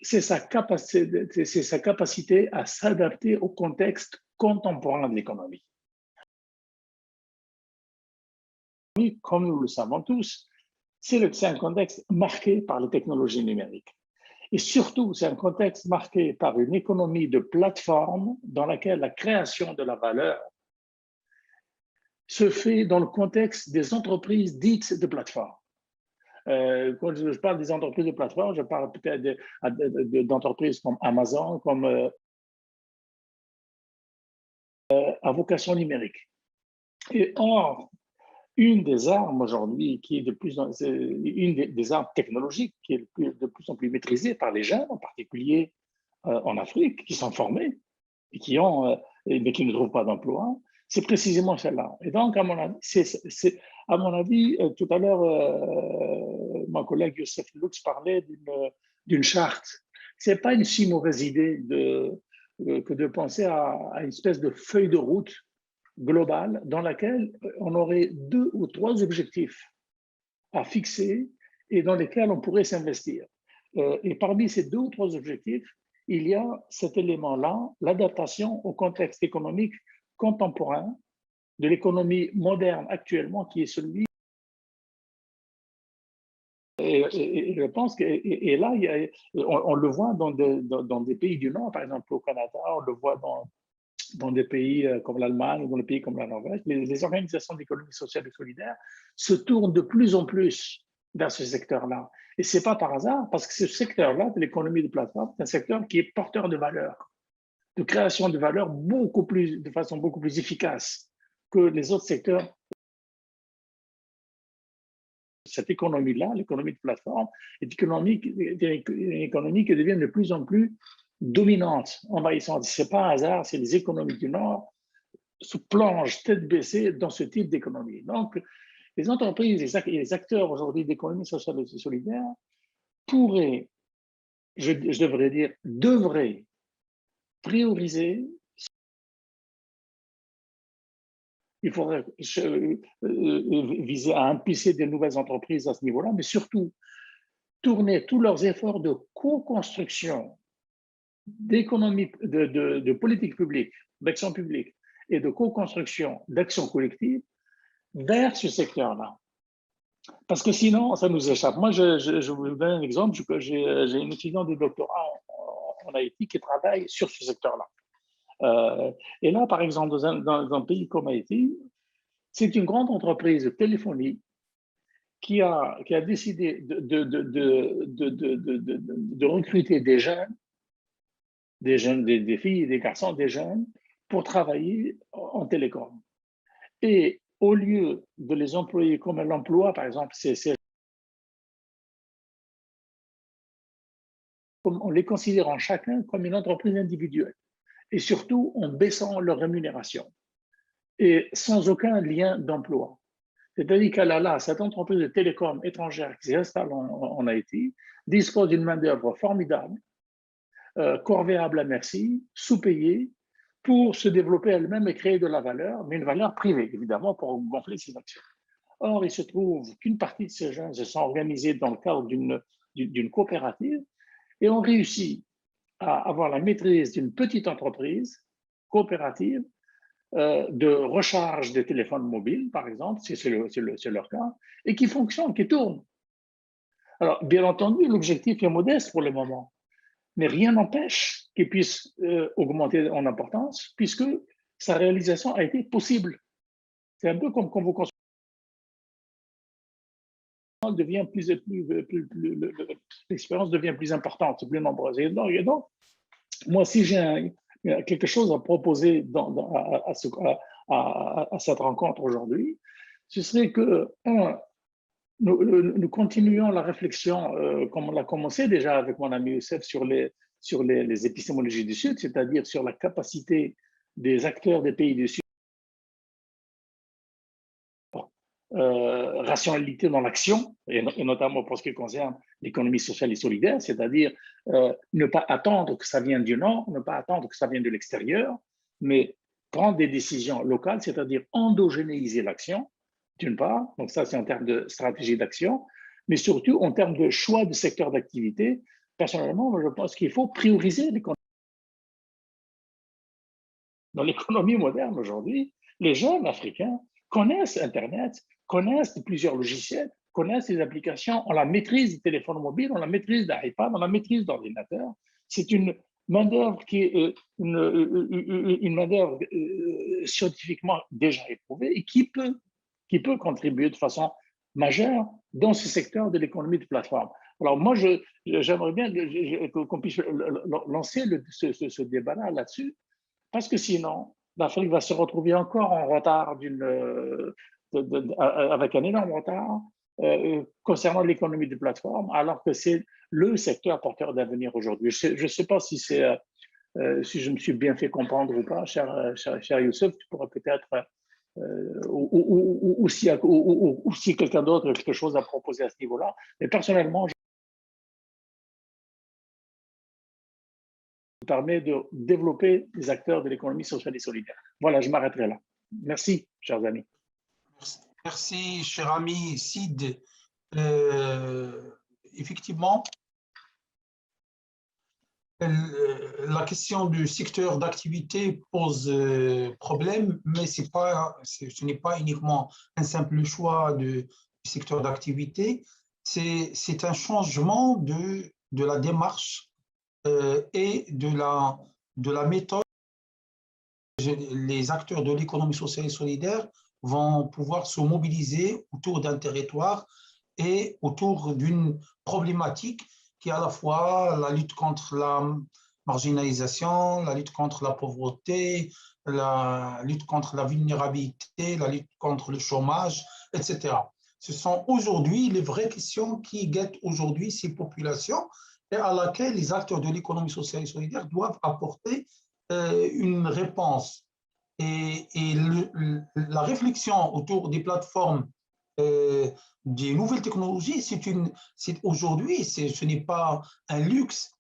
c'est sa capacité à s'adapter au contexte contemporain de l'économie. Comme nous le savons tous, c'est un contexte marqué par les technologies numériques. Et surtout, c'est un contexte marqué par une économie de plateforme dans laquelle la création de la valeur se fait dans le contexte des entreprises dites de plateforme. Quand je parle des entreprises de plateforme, je parle peut-être d'entreprises comme Amazon, comme à vocation numérique. Et or, une des armes aujourd'hui, qui est une des armes technologiques qui est de plus en plus maîtrisée par les jeunes, en particulier en Afrique, qui sont formés et mais qui ne trouvent pas d'emploi, c'est précisément celle-là. Et donc, à mon avis, tout à l'heure, mon collègue Youssef Lux parlait d'une charte. Ce n'est pas une si mauvaise idée que de penser à une espèce de feuille de route globale dans laquelle on aurait 2 ou 3 objectifs à fixer et dans lesquels on pourrait s'investir. Et parmi ces 2 ou 3 objectifs, il y a cet élément-là, l'adaptation au contexte économique contemporain de l'économie moderne actuellement, qui est celui. Et je pense que là, on le voit dans des pays du Nord, par exemple au Canada, on le voit dans des pays comme l'Allemagne ou dans des pays comme la Norvège, les organisations d'économie sociale et solidaire se tournent de plus en plus vers ce secteur-là. Et ce n'est pas par hasard, parce que ce secteur-là de l'économie de plateforme, c'est un secteur qui est porteur de valeur, de création de valeur de façon beaucoup plus efficace que les autres secteurs. Cette économie-là, l'économie de plateforme, est une économie qui devient de plus en plus dominante, envahissante. Ce n'est pas un hasard si les économies du Nord se plongent tête baissée dans ce type d'économie. Donc, les entreprises et les acteurs aujourd'hui d'économie sociale et solidaire pourraient, je devrais dire, devraient prioriser. Il faudrait viser à impulser de nouvelles entreprises à ce niveau-là, mais surtout tourner tous leurs efforts de co-construction d'économie, de politique publique, d'action publique et de co-construction d'action collective vers ce secteur-là. Parce que sinon, ça nous échappe. Moi, je vous donne un exemple. J'ai une étudiante de doctorat en Haïti qui travaille sur ce secteur-là. Et là, par exemple, dans un pays comme Haïti, c'est une grande entreprise de téléphonie qui a décidé de recruter des jeunes, des filles et des garçons, des jeunes, pour travailler en télécom. Et au lieu de les employer comme un emploi, par exemple, on les considérant chacun comme une entreprise individuelle. Et surtout en baissant leur rémunération et sans aucun lien d'emploi. C'est-à-dire qu'elle a là, cette entreprise de télécom étrangère qui s'installe en Haïti, dispose d'une main-d'œuvre formidable, corvéable à merci, sous-payée, pour se développer elle-même et créer de la valeur, mais une valeur privée, évidemment, pour gonfler ses actions. Or, il se trouve qu'une partie de ces jeunes se sont organisés dans le cadre d'une coopérative et ont réussi à avoir la maîtrise d'une petite entreprise coopérative de recharge des téléphones mobiles, par exemple, si c'est leur cas, et qui fonctionne, qui tourne. Alors, bien entendu, l'objectif est modeste pour le moment, mais rien n'empêche qu'ils puissent augmenter en importance, puisque sa réalisation a été possible. C'est un peu comme quand vous construisez, devient l'expérience devient plus importante, plus nombreuse. Et donc, moi, si j'ai quelque chose à proposer à cette rencontre aujourd'hui, ce serait que, nous continuions la réflexion, comme on l'a commencé déjà avec mon ami Youssef, sur les épistémologies du Sud, c'est-à-dire sur la capacité des acteurs des pays du Sud, rationalité dans l'action, et notamment pour ce qui concerne l'économie sociale et solidaire, c'est-à-dire ne pas attendre que ça vienne du Nord, ne pas attendre que ça vienne de l'extérieur, mais prendre des décisions locales, c'est-à-dire endogénéiser l'action, d'une part, donc ça c'est en termes de stratégie d'action, mais surtout en termes de choix de secteur d'activité. Personnellement, je pense qu'il faut prioriser l'économie. Dans l'économie moderne aujourd'hui, les jeunes africains connaissent Internet, connaissent plusieurs logiciels, connaissent les applications, ont la maîtrise du téléphone mobile, ont la maîtrise d'iPad, ont la maîtrise d'ordinateur. C'est une main-d'œuvre qui est une main-d'œuvre scientifiquement déjà éprouvée et qui peut contribuer de façon majeure dans ce secteur de l'économie de plateforme. Alors moi, j'aimerais bien qu'on puisse lancer ce débat-là là-dessus, parce que sinon, l'Afrique va se retrouver encore en retard, avec un énorme retard concernant l'économie de plateforme, alors que c'est le secteur porteur d'avenir aujourd'hui. Je ne sais pas si je me suis bien fait comprendre ou pas, cher Youssef, tu pourras peut-être, ou si quelqu'un d'autre a quelque chose à proposer à ce niveau-là. Mais personnellement, permet de développer les acteurs de l'économie sociale et solidaire. Voilà, je m'arrêterai là. Merci, chers amis. Merci, cher ami Sid. Effectivement, la question du secteur d'activité pose problème, mais ce n'est pas uniquement un simple choix du secteur d'activité, c'est un changement de la démarche et de la méthode. Les acteurs de l'économie sociale et solidaire vont pouvoir se mobiliser autour d'un territoire et autour d'une problématique qui est à la fois la lutte contre la marginalisation, la lutte contre la pauvreté, la lutte contre la vulnérabilité, la lutte contre le chômage, etc. Ce sont aujourd'hui les vraies questions qui guettent aujourd'hui ces populations et à laquelle les acteurs de l'économie sociale et solidaire doivent apporter une réponse. Et la réflexion autour des plateformes, des nouvelles technologies, aujourd'hui, ce n'est pas un luxe,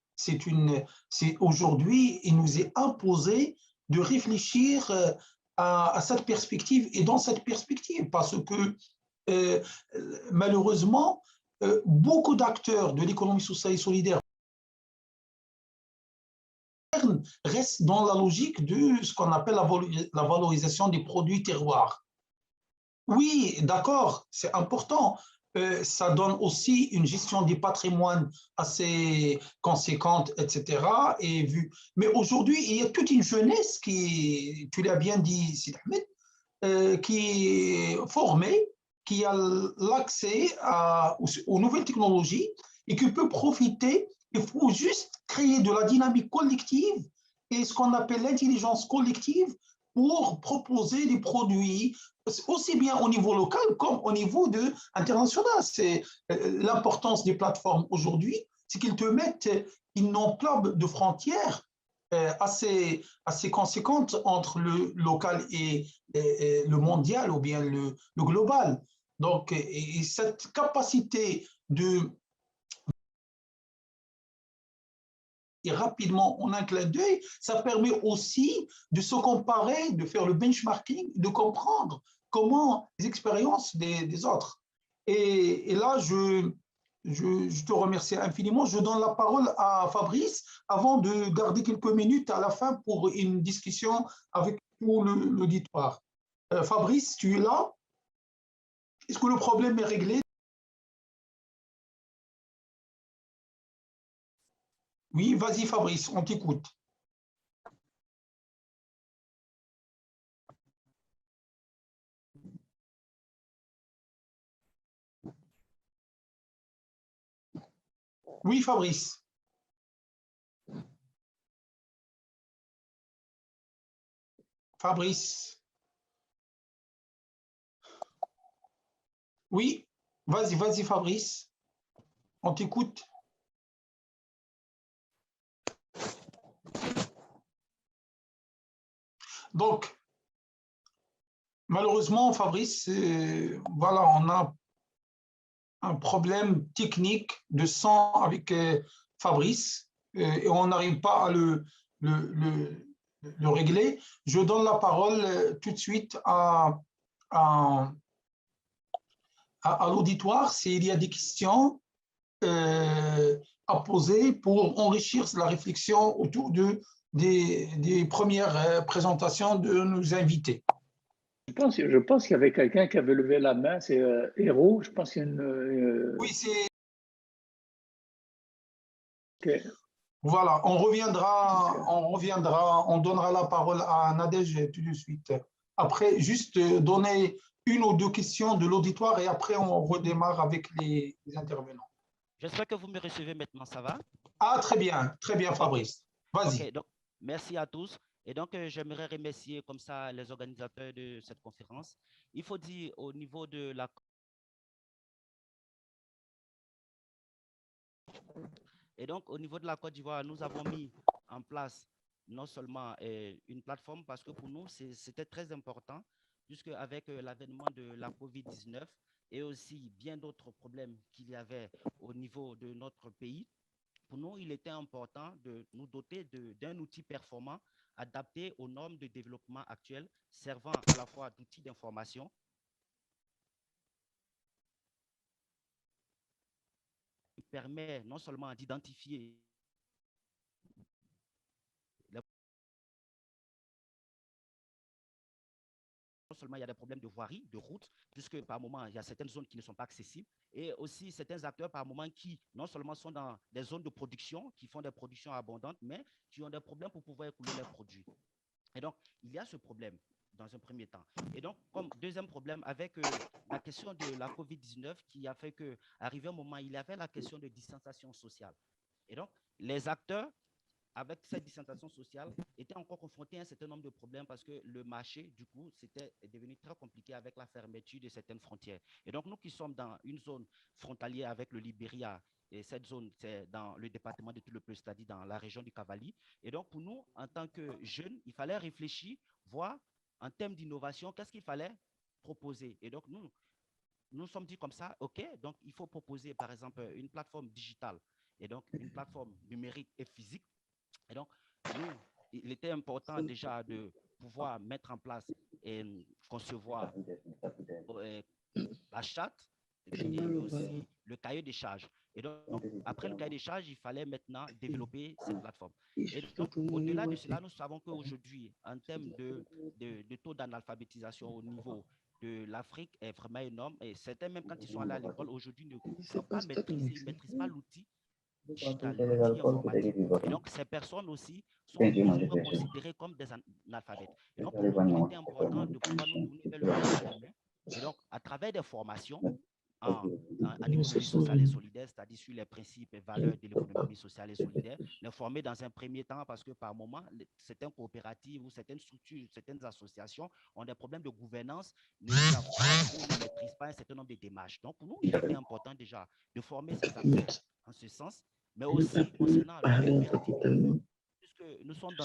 aujourd'hui, il nous est imposé de réfléchir à cette perspective et dans cette perspective, parce que malheureusement, beaucoup d'acteurs de l'économie sociale et solidaire reste dans la logique de ce qu'on appelle la valorisation des produits terroirs. Oui, d'accord, c'est important. Ça donne aussi une gestion des patrimoines assez conséquente, etc. Mais aujourd'hui, il y a toute une jeunesse qui, tu l'as bien dit, Sid Ahmed, qui est formée, qui a l'accès aux nouvelles technologies et qui peut profiter. Il faut juste créer de la dynamique collective et ce qu'on appelle l'intelligence collective pour proposer des produits aussi bien au niveau local comme au niveau international. C'est l'importance des plateformes aujourd'hui, c'est qu'ils te mettent une enveloppe de frontières assez conséquente entre le local et le mondial ou bien le global. Donc, et cette capacité et rapidement en un clin d'œil, ça permet aussi de se comparer, de faire le benchmarking, de comprendre comment les expériences des autres. Et là, je te remercie infiniment. Je donne la parole à Fabrice avant de garder quelques minutes à la fin pour une discussion avec tout l'auditoire. Fabrice, tu es là? Est-ce que le problème est réglé? Oui, vas-y Fabrice, on t'écoute. Oui, Fabrice. Fabrice. Oui, vas-y, Fabrice. On t'écoute. Donc, malheureusement, Fabrice, voilà, on a un problème technique de son avec Fabrice et on n'arrive pas à le régler. Je donne la parole tout de suite à, à l'auditoire s'il y a des questions à poser pour enrichir la réflexion autour des premières présentations de nos invités. Je pense qu'il y avait quelqu'un qui avait levé la main, c'est Héros. Je pense qu'il y a une. Oui, c'est. Okay. Voilà, on donnera la parole à Nadège tout de suite. Après, juste donner une ou deux questions de l'auditoire et après on redémarre avec les intervenants. J'espère que vous me recevez maintenant, ça va? Ah, très bien, Fabrice. Vas-y. Ok, donc merci à tous. Et donc, j'aimerais remercier comme ça les organisateurs de cette conférence. Il faut dire au niveau de la... Et donc, au niveau de la Côte d'Ivoire, nous avons mis en place non seulement une plateforme, parce que pour nous, c'était très important, puisque avec l'avènement de la COVID-19 et aussi bien d'autres problèmes qu'il y avait au niveau de notre pays, pour nous, il était important de nous doter d'un outil performant adapté aux normes de développement actuelles, servant à la fois d'outils d'information qui permet non seulement d'identifier non seulement il y a des problèmes de voirie, de route, puisque par moment, il y a certaines zones qui ne sont pas accessibles, et aussi certains acteurs par moment qui non seulement sont dans des zones de production, qui font des productions abondantes, mais qui ont des problèmes pour pouvoir écouler leurs produits. Et donc, il y a ce problème dans un premier temps. Et donc, comme deuxième problème, avec la question de la COVID-19 qui a fait qu'arrivé un moment, il y avait la question de distanciation sociale. Et donc, les acteurs avec cette distanciation sociale, étaient encore confrontés à un certain nombre de problèmes parce que le marché, du coup, c'était devenu très compliqué avec la fermeture de certaines frontières. Et donc, nous qui sommes dans une zone frontalière avec le Libéria, et cette zone, c'est dans le département de Toulouse, c'est-à-dire dans la région du Cavali. Et donc, pour nous, en tant que jeunes, il fallait réfléchir, voir en termes d'innovation, qu'est-ce qu'il fallait proposer. Et donc, nous sommes dit comme ça, OK, donc il faut proposer, par exemple, une plateforme digitale et donc une plateforme numérique et physique. Et donc, nous, il était important déjà de pouvoir mettre en place et concevoir la charte et aussi le cahier des charges. Et donc, après le cahier des charges, il fallait maintenant développer cette plateforme. Et donc, au-delà de cela, nous savons qu'aujourd'hui, en termes de taux d'analphabétisation au niveau de l'Afrique est vraiment énorme. Et certains, même quand ils sont allés à l'école, aujourd'hui ne savent pas maîtriser, ils ne maîtrisent pas l'outil digital, l'outil informatique. Et donc, ces personnes aussi sont plus ou moins considérées comme des analphabètes. Et donc, pour nous, il était important de pouvoir nous tourner vers le capital humain. Et donc, à travers des formations en économie sociale et solidaire, c'est-à-dire sur les principes et valeurs de l'économie sociale et solidaire, les former dans un premier temps parce que par moment, certaines coopératives ou certaines structures, certaines associations ont des problèmes de gouvernance, ne savent pas ou ne maîtrisent pas un certain nombre de démarches. Donc, pour nous, il était important déjà de former ces acteurs en ce sens, mais aussi concernant l'opérativité, puisque nous sommes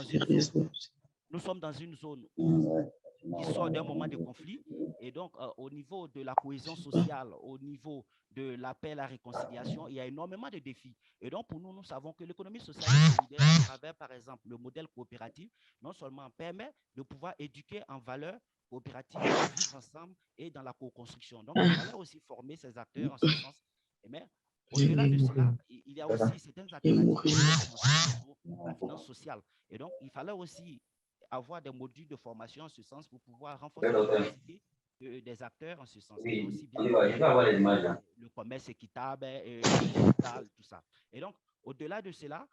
dans une zone qui sort d'un moment de conflit. Et donc, au niveau de la cohésion sociale, au niveau de la paix et la réconciliation, il y a énormément de défis. Et donc, pour nous, nous savons que l'économie sociale et solidaire, à travers, par exemple, le modèle coopératif, non seulement permet de pouvoir éduquer en valeurs coopératives, vivre ensemble et dans la co-construction. Donc, il fallait aussi former ces acteurs en ce sens. Mais au-delà de cela, il y a aussi certaines alternatives qui ont commencé sur la finance sociale. Et donc, il fallait aussi avoir des modules de formation en ce sens pour pouvoir renforcer la capacité des acteurs en ce sens. Et aussi bien le commerce équitable, digital, tout ça. Et donc, au-delà de cela,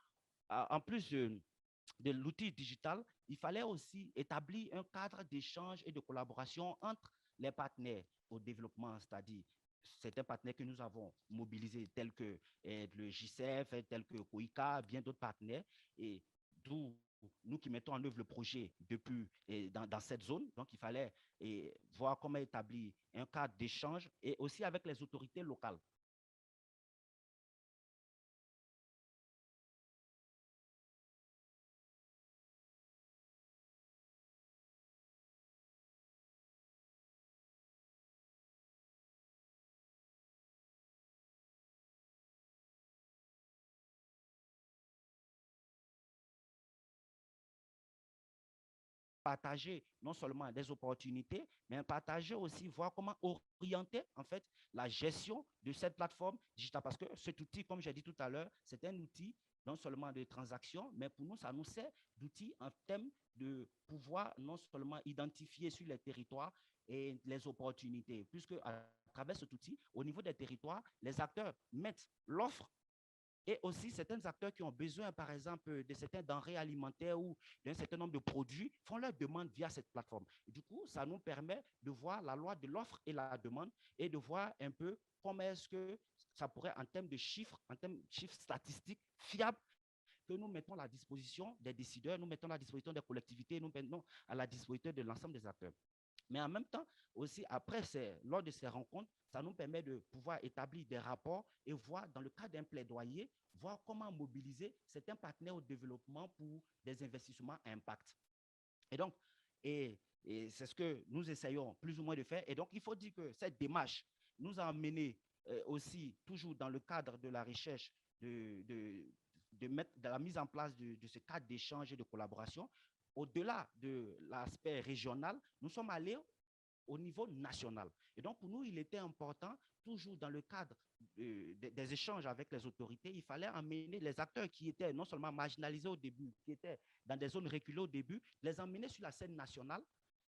en plus de l'outil digital, il fallait aussi établir un cadre d'échange et de collaboration entre les partenaires au développement, c'est-à-dire certains partenaires que nous avons mobilisés, tels que le JCF, tels que COICA, bien d'autres partenaires, et d'où nous qui mettons en œuvre le projet depuis dans cette zone. Donc, il fallait voir comment établir un cadre d'échange et aussi avec les autorités locales. Partager non seulement des opportunités, mais partager aussi, voir comment orienter en fait la gestion de cette plateforme digitale. Parce que cet outil, comme j'ai dit tout à l'heure, c'est un outil non seulement de transaction, mais pour nous, ça nous sert d'outil en termes de pouvoir non seulement identifier sur les territoires et les opportunités, puisque à travers cet outil, au niveau des territoires, les acteurs mettent l'offre et aussi certains acteurs qui ont besoin, par exemple, de certains denrées alimentaires ou d'un certain nombre de produits, font leur demande via cette plateforme. Et du coup, ça nous permet de voir la loi de l'offre et la demande et de voir un peu comment est-ce que ça pourrait, en termes de chiffres statistiques fiables, que nous mettons à la disposition des décideurs, nous mettons à la disposition des collectivités, nous mettons à la disposition de l'ensemble des acteurs. Mais en même temps, aussi, après, lors de ces rencontres, ça nous permet de pouvoir établir des rapports et voir, dans le cas d'un plaidoyer, voir comment mobiliser certains partenaires au développement pour des investissements à impact. Et donc, et c'est ce que nous essayons plus ou moins de faire. Et donc, il faut dire que cette démarche nous a amené aussi, toujours dans le cadre de la recherche, de la mise en place de ce cadre d'échange et de collaboration. Au-delà de l'aspect régional, nous sommes allés au niveau national. Et donc, pour nous, il était important, toujours dans le cadre des échanges avec les autorités, il fallait emmener les acteurs qui étaient non seulement marginalisés au début, qui étaient dans des zones reculées au début, les emmener sur la scène nationale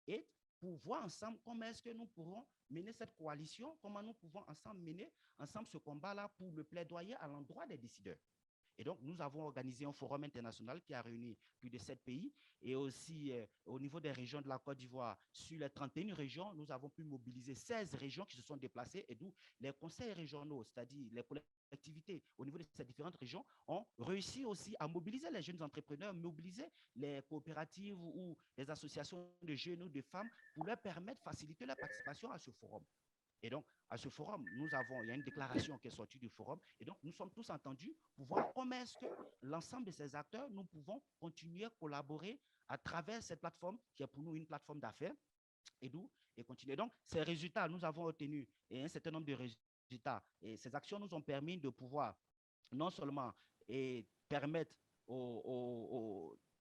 et pour voir ensemble comment est-ce que nous pourrons mener cette coalition, comment nous pouvons ensemble mener ensemble ce combat-là pour le plaidoyer à l'endroit des décideurs. Et donc, nous avons organisé un forum international qui a réuni plus de 7 pays et aussi au niveau des régions de la Côte d'Ivoire, sur les 31 régions, nous avons pu mobiliser 16 régions qui se sont déplacées et d'où les conseils régionaux, c'est-à-dire les collectivités au niveau de ces différentes régions, ont réussi aussi à mobiliser les jeunes entrepreneurs, mobiliser les coopératives ou les associations de jeunes ou de femmes pour leur permettre de faciliter leur participation à ce forum. Et donc, à ce forum, il y a une déclaration qui est sortie du forum. Et donc, nous sommes tous entendus pour voir comment est-ce que l'ensemble de ces acteurs, nous pouvons continuer à collaborer à travers cette plateforme qui est pour nous une plateforme d'affaires et continuer. Donc, ces résultats, nous avons obtenu un certain nombre de résultats. Et ces actions nous ont permis de pouvoir non seulement permettre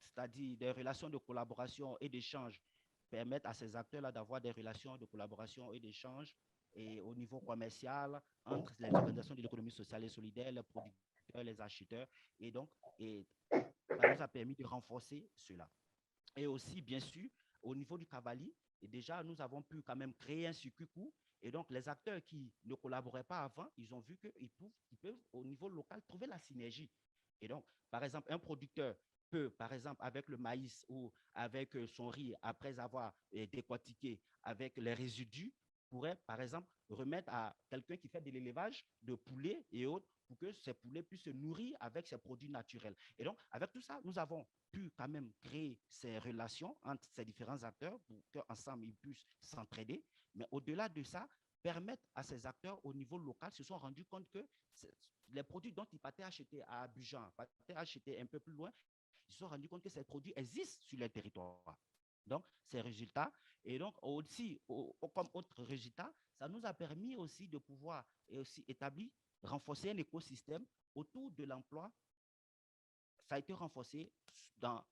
c'est-à-dire des relations de collaboration et d'échange, permettre à ces acteurs-là d'avoir des relations de collaboration et d'échange et au niveau commercial entre les organisations de l'économie sociale et solidaire, les producteurs, les acheteurs. Et donc, ça nous a permis de renforcer cela. Et aussi, bien sûr, au niveau du Cavali, et déjà, nous avons pu quand même créer un circuit court. Et donc, les acteurs qui ne collaboraient pas avant, ils ont vu qu'ils peuvent, au niveau local, trouver la synergie. Et donc, par exemple, un producteur peut, par exemple, avec le maïs ou avec son riz, après avoir décortiqué avec les résidus, pourrait, par exemple, remettre à quelqu'un qui fait de l'élevage de poulets et autres pour que ces poulets puissent se nourrir avec ces produits naturels. Et donc, avec tout ça, nous avons pu quand même créer ces relations entre ces différents acteurs pour qu'ensemble, ils puissent s'entraider. Mais au-delà de ça, permettre à ces acteurs au niveau local se sont rendus compte que les produits dont ils partaient acheter à Abidjan, partaient acheter un peu plus loin, ils se sont rendus compte que ces produits existent sur leur territoire. Donc, ces résultats. Et donc, aussi, comme autre résultat, ça nous a permis aussi de pouvoir aussi établir, renforcer un écosystème autour de l'emploi. Ça a été renforcé dans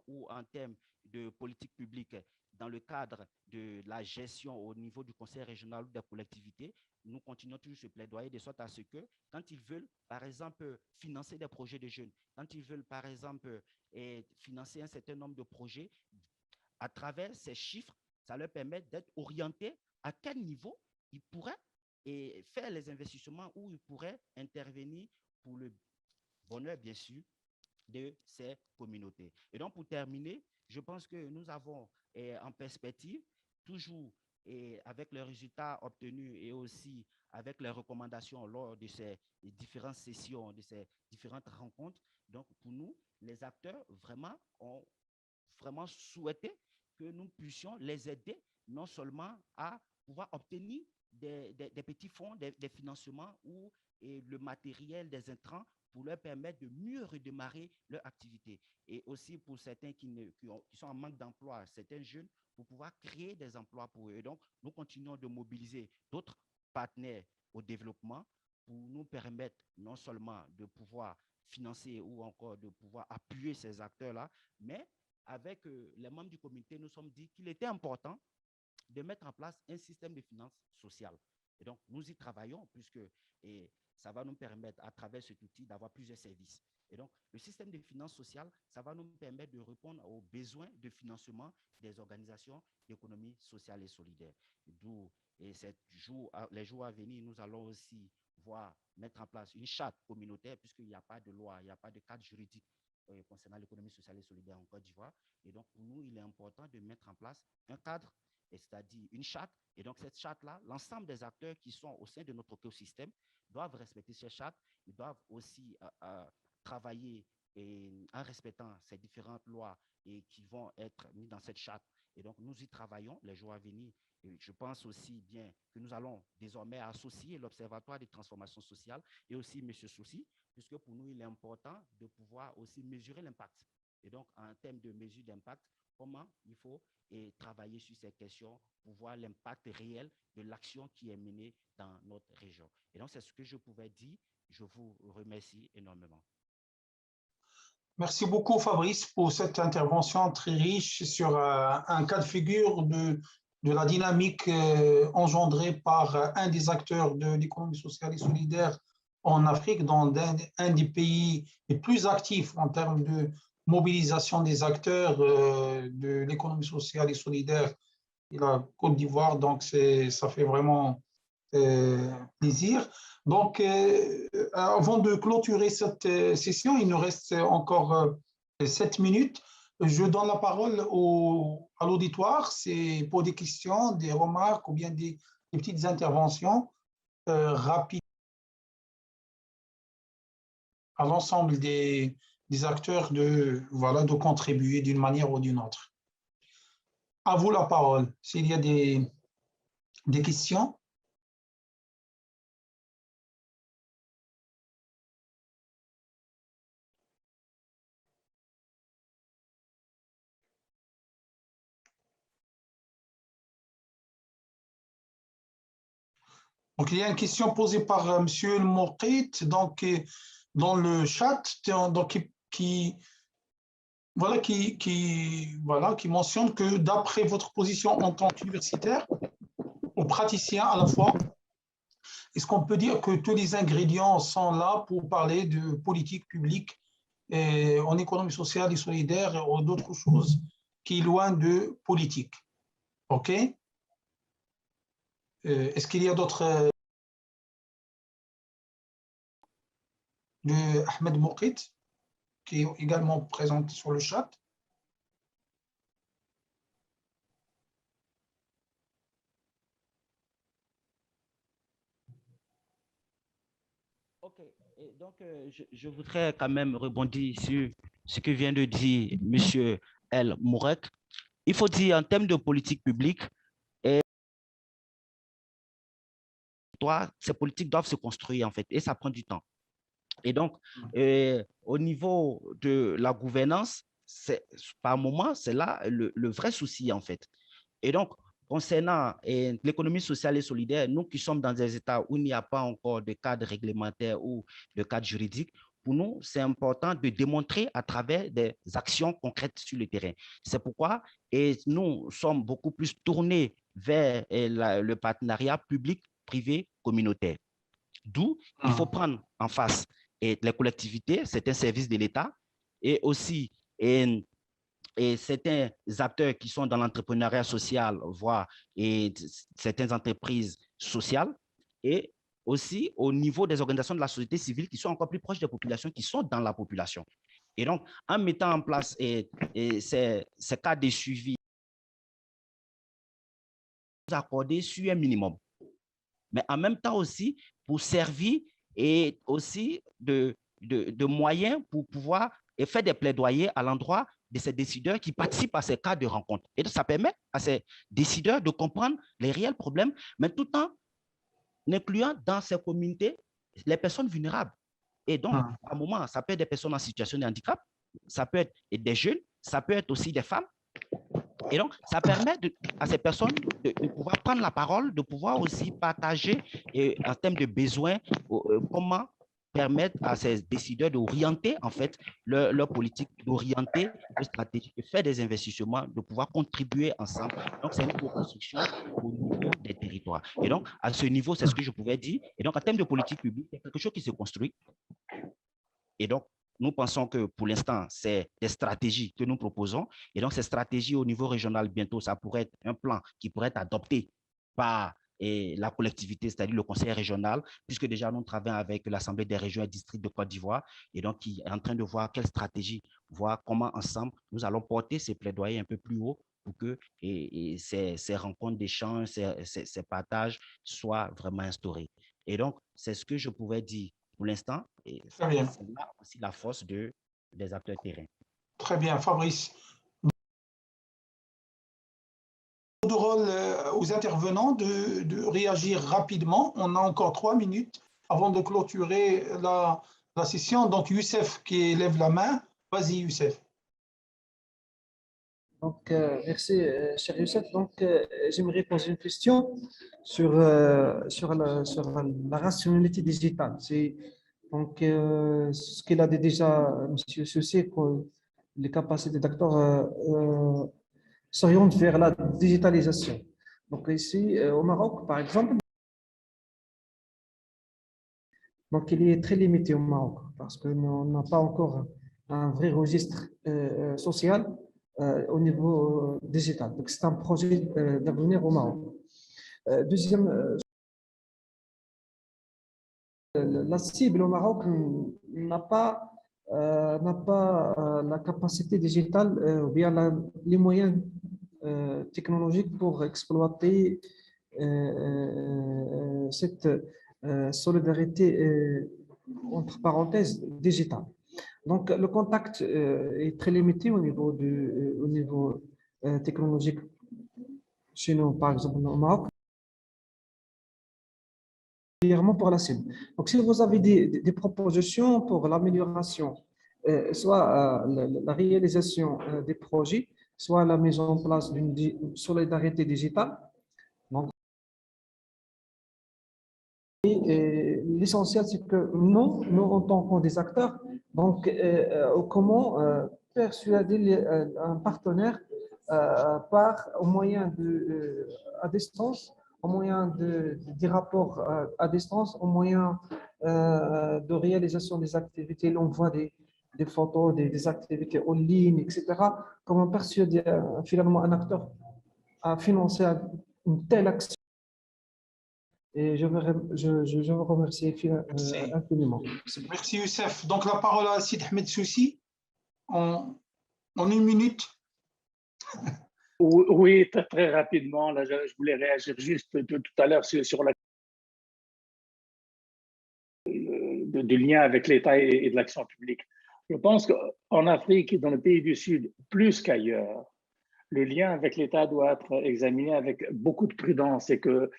ou en termes de politique publique dans le cadre de la gestion au niveau du conseil régional ou des collectivités, nous continuons toujours ce plaidoyer de sorte à ce que, quand ils veulent, par exemple, financer des projets de jeunes, quand ils veulent, par exemple, financer un certain nombre de projets, à travers ces chiffres, ça leur permet d'être orientés à quel niveau ils pourraient faire les investissements, où ils pourraient intervenir pour le bonheur, bien sûr, de ces communautés. Et donc, pour terminer, je pense que nous avons en perspective, toujours avec les résultats obtenus et aussi avec les recommandations lors de ces différentes sessions, de ces différentes rencontres. Donc, pour nous, les acteurs vraiment ont vraiment souhaité que nous puissions les aider non seulement à pouvoir obtenir des petits fonds, des financements ou le matériel, des intrants pour leur permettre de mieux redémarrer leur activité. Et aussi pour certains qui sont en manque d'emploi, certains jeunes, pour pouvoir créer des emplois pour eux. Et donc, nous continuons de mobiliser d'autres partenaires au développement pour nous permettre non seulement de pouvoir financer ou encore de pouvoir appuyer ces acteurs-là, mais avec les membres du comité, nous sommes dit qu'il était important de mettre en place un système de finances sociales. Et donc, nous y travaillons puisque ça va nous permettre, à travers cet outil, d'avoir plusieurs services. Et donc, le système de finances sociales, ça va nous permettre de répondre aux besoins de financement des organisations d'économie sociale et solidaire. D'où, les jours à venir, nous allons aussi voir mettre en place une charte communautaire, puisqu'il n'y a pas de loi, il n'y a pas de cadre juridique concernant l'économie sociale et solidaire en Côte d'Ivoire. Et donc, pour nous, il est important de mettre en place un cadre, c'est-à-dire une charte. Et donc, cette charte-là, l'ensemble des acteurs qui sont au sein de notre écosystème doivent respecter ces chartes. Ils doivent aussi travailler en respectant ces différentes lois et qui vont être mises dans cette charte. Et donc, nous y travaillons les jours à venir. Et je pense aussi bien que nous allons désormais associer l'Observatoire des transformations sociales et aussi M. Souci, puisque pour nous, il est important de pouvoir aussi mesurer l'impact. Et donc, en termes de mesure d'impact, comment il faut travailler sur ces questions pour voir l'impact réel de l'action qui est menée dans notre région. Et donc, c'est ce que je pouvais dire. Je vous remercie énormément. Merci beaucoup, Fabrice, pour cette intervention très riche sur un cas de figure de la dynamique engendrée par un des acteurs de l'économie sociale et solidaire en Afrique, dans un des pays les plus actifs en termes de mobilisation des acteurs de l'économie sociale et solidaire et la Côte d'Ivoire. Donc, ça fait vraiment plaisir. Donc, avant de clôturer cette session, il nous reste encore 7 minutes. Je donne la parole à l'auditoire. C'est pour des questions, des remarques ou bien des petites interventions rapides à l'ensemble des acteurs de contribuer d'une manière ou d'une autre. À vous la parole. S'il y a des questions. Donc, il y a une question posée par M. Moukit, donc, dans le chat, donc, qui mentionne que d'après votre position en tant qu'universitaire ou praticien à la fois, est-ce qu'on peut dire que tous les ingrédients sont là pour parler de politique publique en économie sociale et solidaire ou d'autres choses qui est loin de politique? OK? Est-ce qu'il y a d'autres de Ahmed Moukit, qui est également présent sur le chat? OK. Et donc, je voudrais quand même rebondir sur ce que vient de dire M. El Mourek. Il faut dire en termes de politique publique, ces politiques doivent se construire en fait, et ça prend du temps. Et donc, au niveau de la gouvernance, par moment, c'est là le vrai souci en fait. Et donc, concernant l'économie sociale et solidaire, nous qui sommes dans des États où il n'y a pas encore de cadre réglementaire ou de cadre juridique, pour nous, c'est important de démontrer à travers des actions concrètes sur le terrain. C'est pourquoi nous sommes beaucoup plus tournés vers le partenariat public-privé communautaire. D'où il faut prendre en face les collectivités, certains services de l'État et aussi certains acteurs qui sont dans l'entrepreneuriat social, voire certaines entreprises sociales, et aussi au niveau des organisations de la société civile qui sont encore plus proches des populations, qui sont dans la population. Et donc, en mettant en place ces cas de suivi, accordés sur un minimum, mais en même temps aussi pour servir et aussi de moyens pour pouvoir faire des plaidoyers à l'endroit de ces décideurs qui participent à ces cas de rencontre. Et ça permet à ces décideurs de comprendre les réels problèmes, mais tout en incluant dans ces communautés les personnes vulnérables. Et donc, à un moment, ça peut être des personnes en situation de handicap, ça peut être des jeunes, ça peut être aussi des femmes. Et donc, ça permet à ces personnes de pouvoir prendre la parole, de pouvoir aussi partager en termes de besoins, comment permettre à ces décideurs d'orienter en fait leur politique, d'orienter leur stratégie, de faire des investissements, de pouvoir contribuer ensemble. Donc, c'est une co-construction au niveau des territoires. Et donc, à ce niveau, c'est ce que je pouvais dire. Et donc, en termes de politique publique, il y a quelque chose qui se construit. Et donc, nous pensons que pour l'instant, c'est des stratégies que nous proposons. Et donc, ces stratégies au niveau régional, bientôt, ça pourrait être un plan qui pourrait être adopté par la collectivité, c'est-à-dire le conseil régional, puisque déjà nous travaillons avec l'Assemblée des régions et districts de Côte d'Ivoire, et donc qui est en train de voir quelle stratégie, voir comment ensemble nous allons porter ces plaidoyers un peu plus haut pour que ces rencontres d'échange, ces partages soient vraiment instaurés. Et donc, c'est ce que je pouvais dire pour l'instant, et c'est là aussi la force des acteurs terrain. Très bien, Fabrice. De rôle aux intervenants de réagir rapidement. On a encore 3 minutes avant de clôturer la session. Donc, Youssef qui lève la main. Vas-y, Youssef. Donc, merci, cher Youssef. Donc, j'aimerais poser une question sur la rationalité digitale. Donc, ce qu'il a dit déjà, M. Soucé, que les capacités d'acteurs s'orientent vers la digitalisation. Donc, ici, au Maroc, par exemple, donc il est très limité au Maroc parce qu'on n'a pas encore un vrai registre social au niveau digital. Donc, c'est un projet d'avenir au Maroc. Deuxième, la cible au Maroc n'a pas la capacité digitale ou bien les moyens technologiques pour exploiter cette solidarité entre parenthèses digitale. Donc, le contact est très limité au niveau technologique chez nous, par exemple au Maroc, particulièrement pour la cible. Donc, si vous avez des propositions pour l'amélioration, soit la réalisation des projets, soit la mise en place d'une solidarité digitale, donc, l'essentiel, c'est que nous, en tant que des acteurs, donc, comment persuader un partenaire au moyen à distance, au moyen des rapports à distance, au moyen de réalisation des activités, l'envoi des photos, des activités en ligne, etc. Comment persuader finalement un acteur à financer une telle action. Et je vous remercie infiniment. Merci Youssef. Donc la parole à Sid Ahmed Soussi en 1 minute. Oui, très rapidement. Là, je voulais réagir juste tout à l'heure sur du lien avec l'État et de l'action publique. Je pense qu'en Afrique et dans les pays du Sud, plus qu'ailleurs, le lien avec l'État doit être examiné avec beaucoup de prudence et que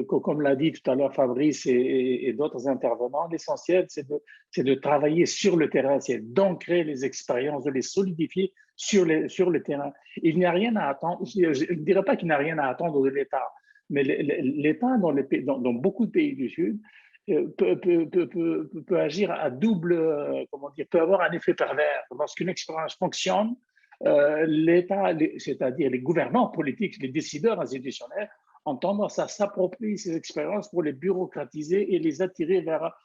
comme l'a dit tout à l'heure Fabrice et d'autres intervenants, l'essentiel, c'est de travailler sur le terrain, c'est d'ancrer les expériences, de les solidifier sur le terrain. Il n'y a rien à attendre, je ne dirais pas qu'il n'y a rien à attendre de l'État, mais l'État dans beaucoup de pays du Sud peut agir à double, comment dire, peut avoir un effet pervers. Lorsqu'une expérience fonctionne, l'État, c'est-à-dire les gouvernants politiques, les décideurs institutionnels, ont tendance à s'approprier ces expériences pour les bureaucratiser et les attirer vers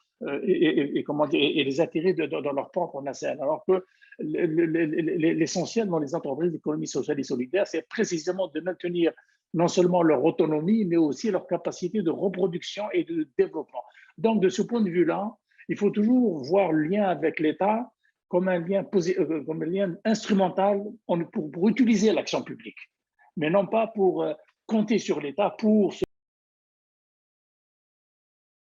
comment dire, et les attirer dans leur propre nacelle. Alors que l'essentiel dans les entreprises d'économie sociale et solidaire, c'est précisément de maintenir non seulement leur autonomie, mais aussi leur capacité de reproduction et de développement. Donc, de ce point de vue-là, il faut toujours voir le lien avec l'État comme un lien instrumental pour utiliser l'action publique, mais non pas pour compter sur l'État pour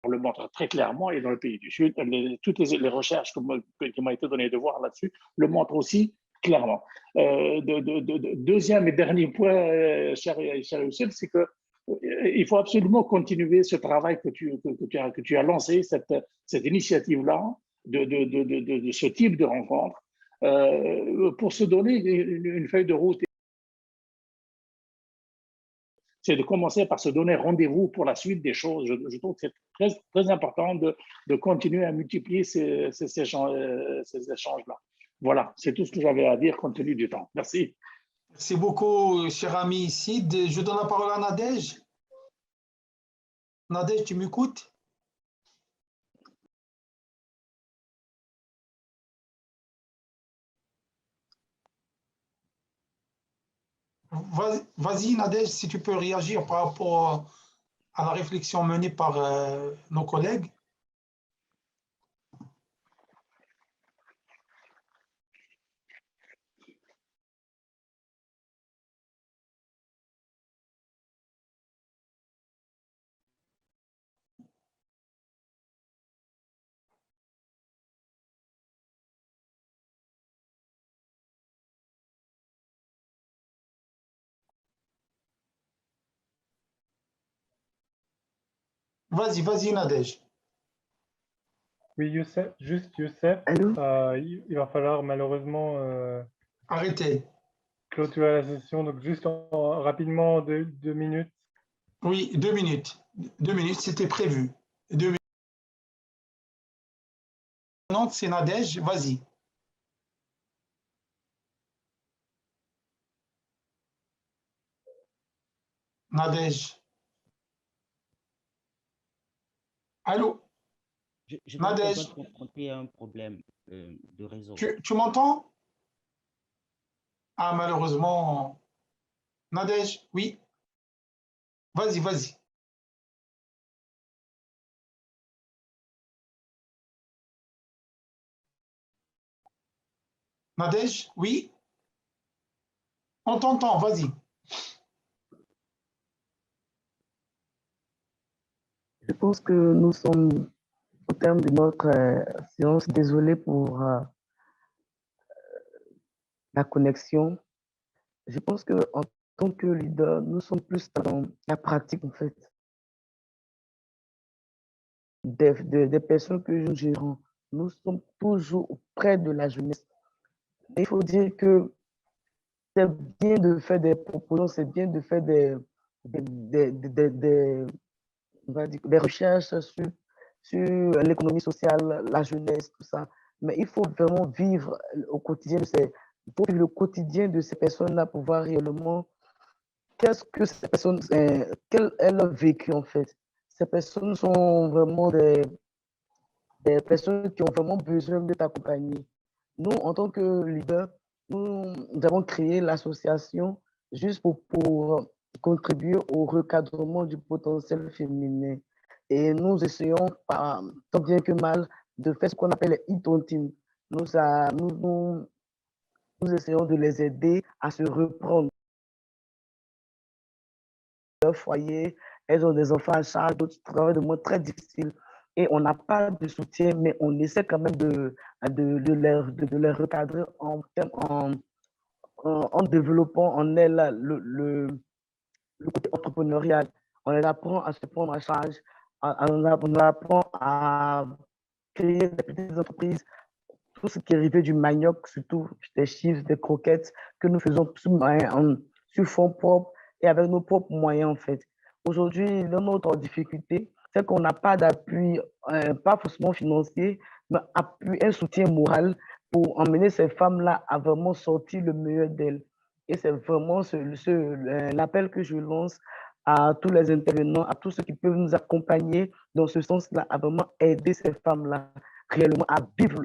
on le montre très clairement, et dans le pays du Sud, toutes les recherches qui m'ont été données de voir là-dessus le montrent aussi clairement. Deuxième et dernier point, cher Youssef, c'est qu'il faut absolument continuer ce travail que tu as lancé, cette initiative-là, de ce type de rencontre, pour se donner une feuille de route. C'est de commencer par se donner rendez-vous pour la suite des choses. Je trouve que c'est très, très important de continuer à multiplier ces échanges-là. Voilà, c'est tout ce que j'avais à dire compte tenu du temps. Merci. Merci beaucoup, cher ami Sid. Je donne la parole à Nadège. Nadège, tu m'écoutes? Vas-y, Nadège, si tu peux réagir par rapport à la réflexion menée par nos collègues. Vas-y, Nadège. Oui, Youssef, Youssef, il va falloir malheureusement Arrêtez. clôturer la session, donc juste rapidement 2 minutes. Oui, 2 minutes. 2 minutes, c'était prévu. 2 minutes. C'est Nadège, vas-y. Nadège. Allô? Je Nadège. pense qu'on a un problème de réseau. Tu m'entends? Ah, malheureusement. Nadège, oui. Vas-y. Nadège, oui. On t'entend, vas-y. Je pense que nous sommes au terme de notre séance. Désolé pour la connexion. Je pense qu'en tant que leader, nous sommes plus dans la pratique, en fait, des personnes que nous gérons. Nous sommes toujours auprès de la jeunesse. Il faut dire que c'est bien de faire des propositions, c'est bien de faire on va dire, des recherches sur l'économie sociale, la jeunesse, tout ça. Mais il faut vraiment vivre au quotidien le quotidien de ces personnes-là pour voir réellement qu'est-ce que ces personnes, quel est leur vécu en fait. Ces personnes sont vraiment des personnes qui ont vraiment besoin d'être accompagnées. Nous, en tant que leader, nous avons créé l'association juste pour contribuer au recadrement du potentiel féminin. Et nous essayons, tant bien que mal, de faire ce qu'on appelle les e-tontines. Nous essayons de les aider à se reprendre leur foyer. Elles ont des enfants à charge, d'autres travaillent de mode très difficile. Et on n'a pas de soutien, mais on essaie quand même de les recadrer en développant en elles le côté entrepreneurial. On les apprend à se prendre en charge, on apprend à créer des petites entreprises, tout ce qui est arrivé du manioc, surtout des chiffres, des croquettes que nous faisons sur fonds propres et avec nos propres moyens en fait. Aujourd'hui, notre difficulté, c'est qu'on n'a pas d'appui, pas forcément financier, mais appui, un soutien moral pour emmener ces femmes-là à vraiment sortir le meilleur d'elles. Et c'est vraiment l'appel que je lance à tous les intervenants, à tous ceux qui peuvent nous accompagner dans ce sens-là, à vraiment aider ces femmes-là réellement à vivre.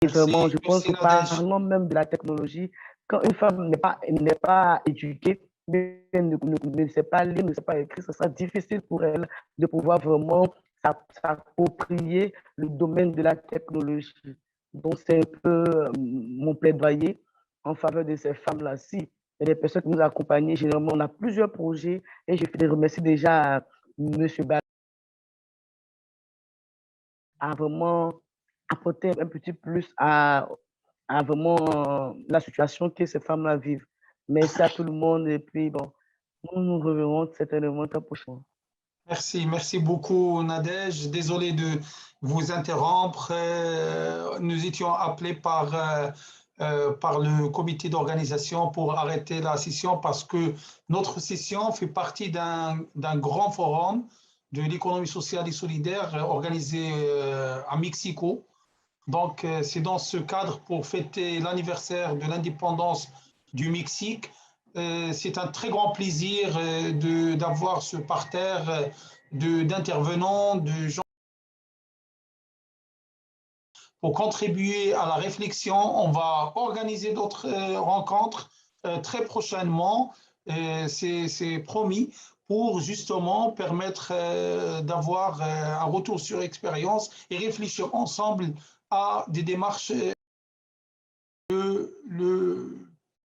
Et vraiment, je pense que parlant même de la technologie, quand une femme n'est pas éduquée, ne sait pas lire, ne sait pas écrire, ce sera difficile pour elle de pouvoir vraiment s'approprier le domaine de la technologie. Donc, c'est un peu mon plaidoyer en faveur de ces femmes-là. Si il y a des personnes qui nous accompagnent, généralement, on a plusieurs projets et je les remercie déjà à M. Bal à vraiment apporter un petit plus à vraiment la situation que ces femmes-là vivent. Merci à tout le monde et puis bon, nous reverrons certainement très prochainement. Merci, merci beaucoup Nadège. Désolé de vous interrompre. Nous étions appelés par le comité d'organisation pour arrêter la session parce que notre session fait partie d'un grand forum de l'économie sociale et solidaire organisé à Mexico. Donc, c'est dans ce cadre pour fêter l'anniversaire de l'indépendance du Mexique. C'est un très grand plaisir d'avoir ce parterre d'intervenants, de gens pour contribuer à la réflexion. On va organiser d'autres rencontres très prochainement, c'est promis, pour justement permettre d'avoir un retour sur expérience et réfléchir ensemble à des démarches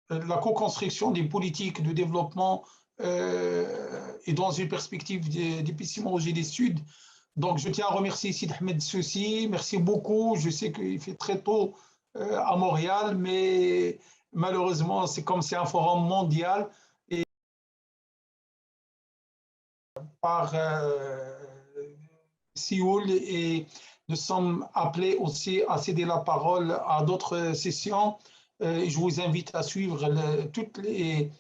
la co-construction des politiques de développement et dans une perspective d'épistémologie des Suds. Donc, je tiens à remercier Sid Ahmed Soussi. Merci beaucoup. Je sais qu'il fait très tôt à Montréal, mais malheureusement, c'est comme c'est un forum mondial et par Séoul et nous sommes appelés aussi à céder la parole à d'autres sessions. Je vous invite à suivre toutes les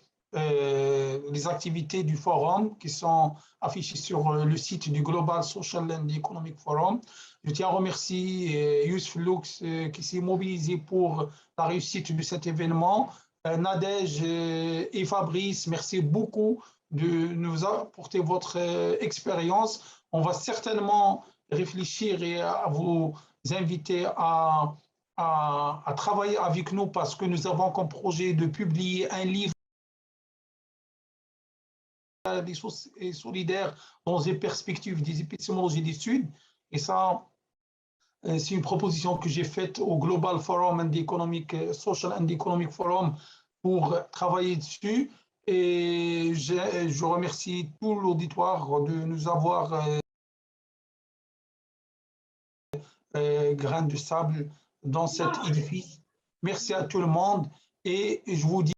activités du forum qui sont affichées sur le site du Global Social and Economic Forum. Je tiens à remercier Youssef Lux qui s'est mobilisé pour la réussite de cet événement. Nadège et Fabrice, merci beaucoup de nous apporter votre expérience. On va certainement réfléchir et à vous inviter à travailler avec nous parce que nous avons comme projet de publier un livre solidaire dans les perspectives des épistémologies des Suds. Et ça, c'est une proposition que j'ai faite au Global Forum and Economic, Social and Economic Forum pour travailler dessus. Et je remercie tout l'auditoire de nous avoir grain de sable dans cet édifice. Merci à tout le monde et je vous dis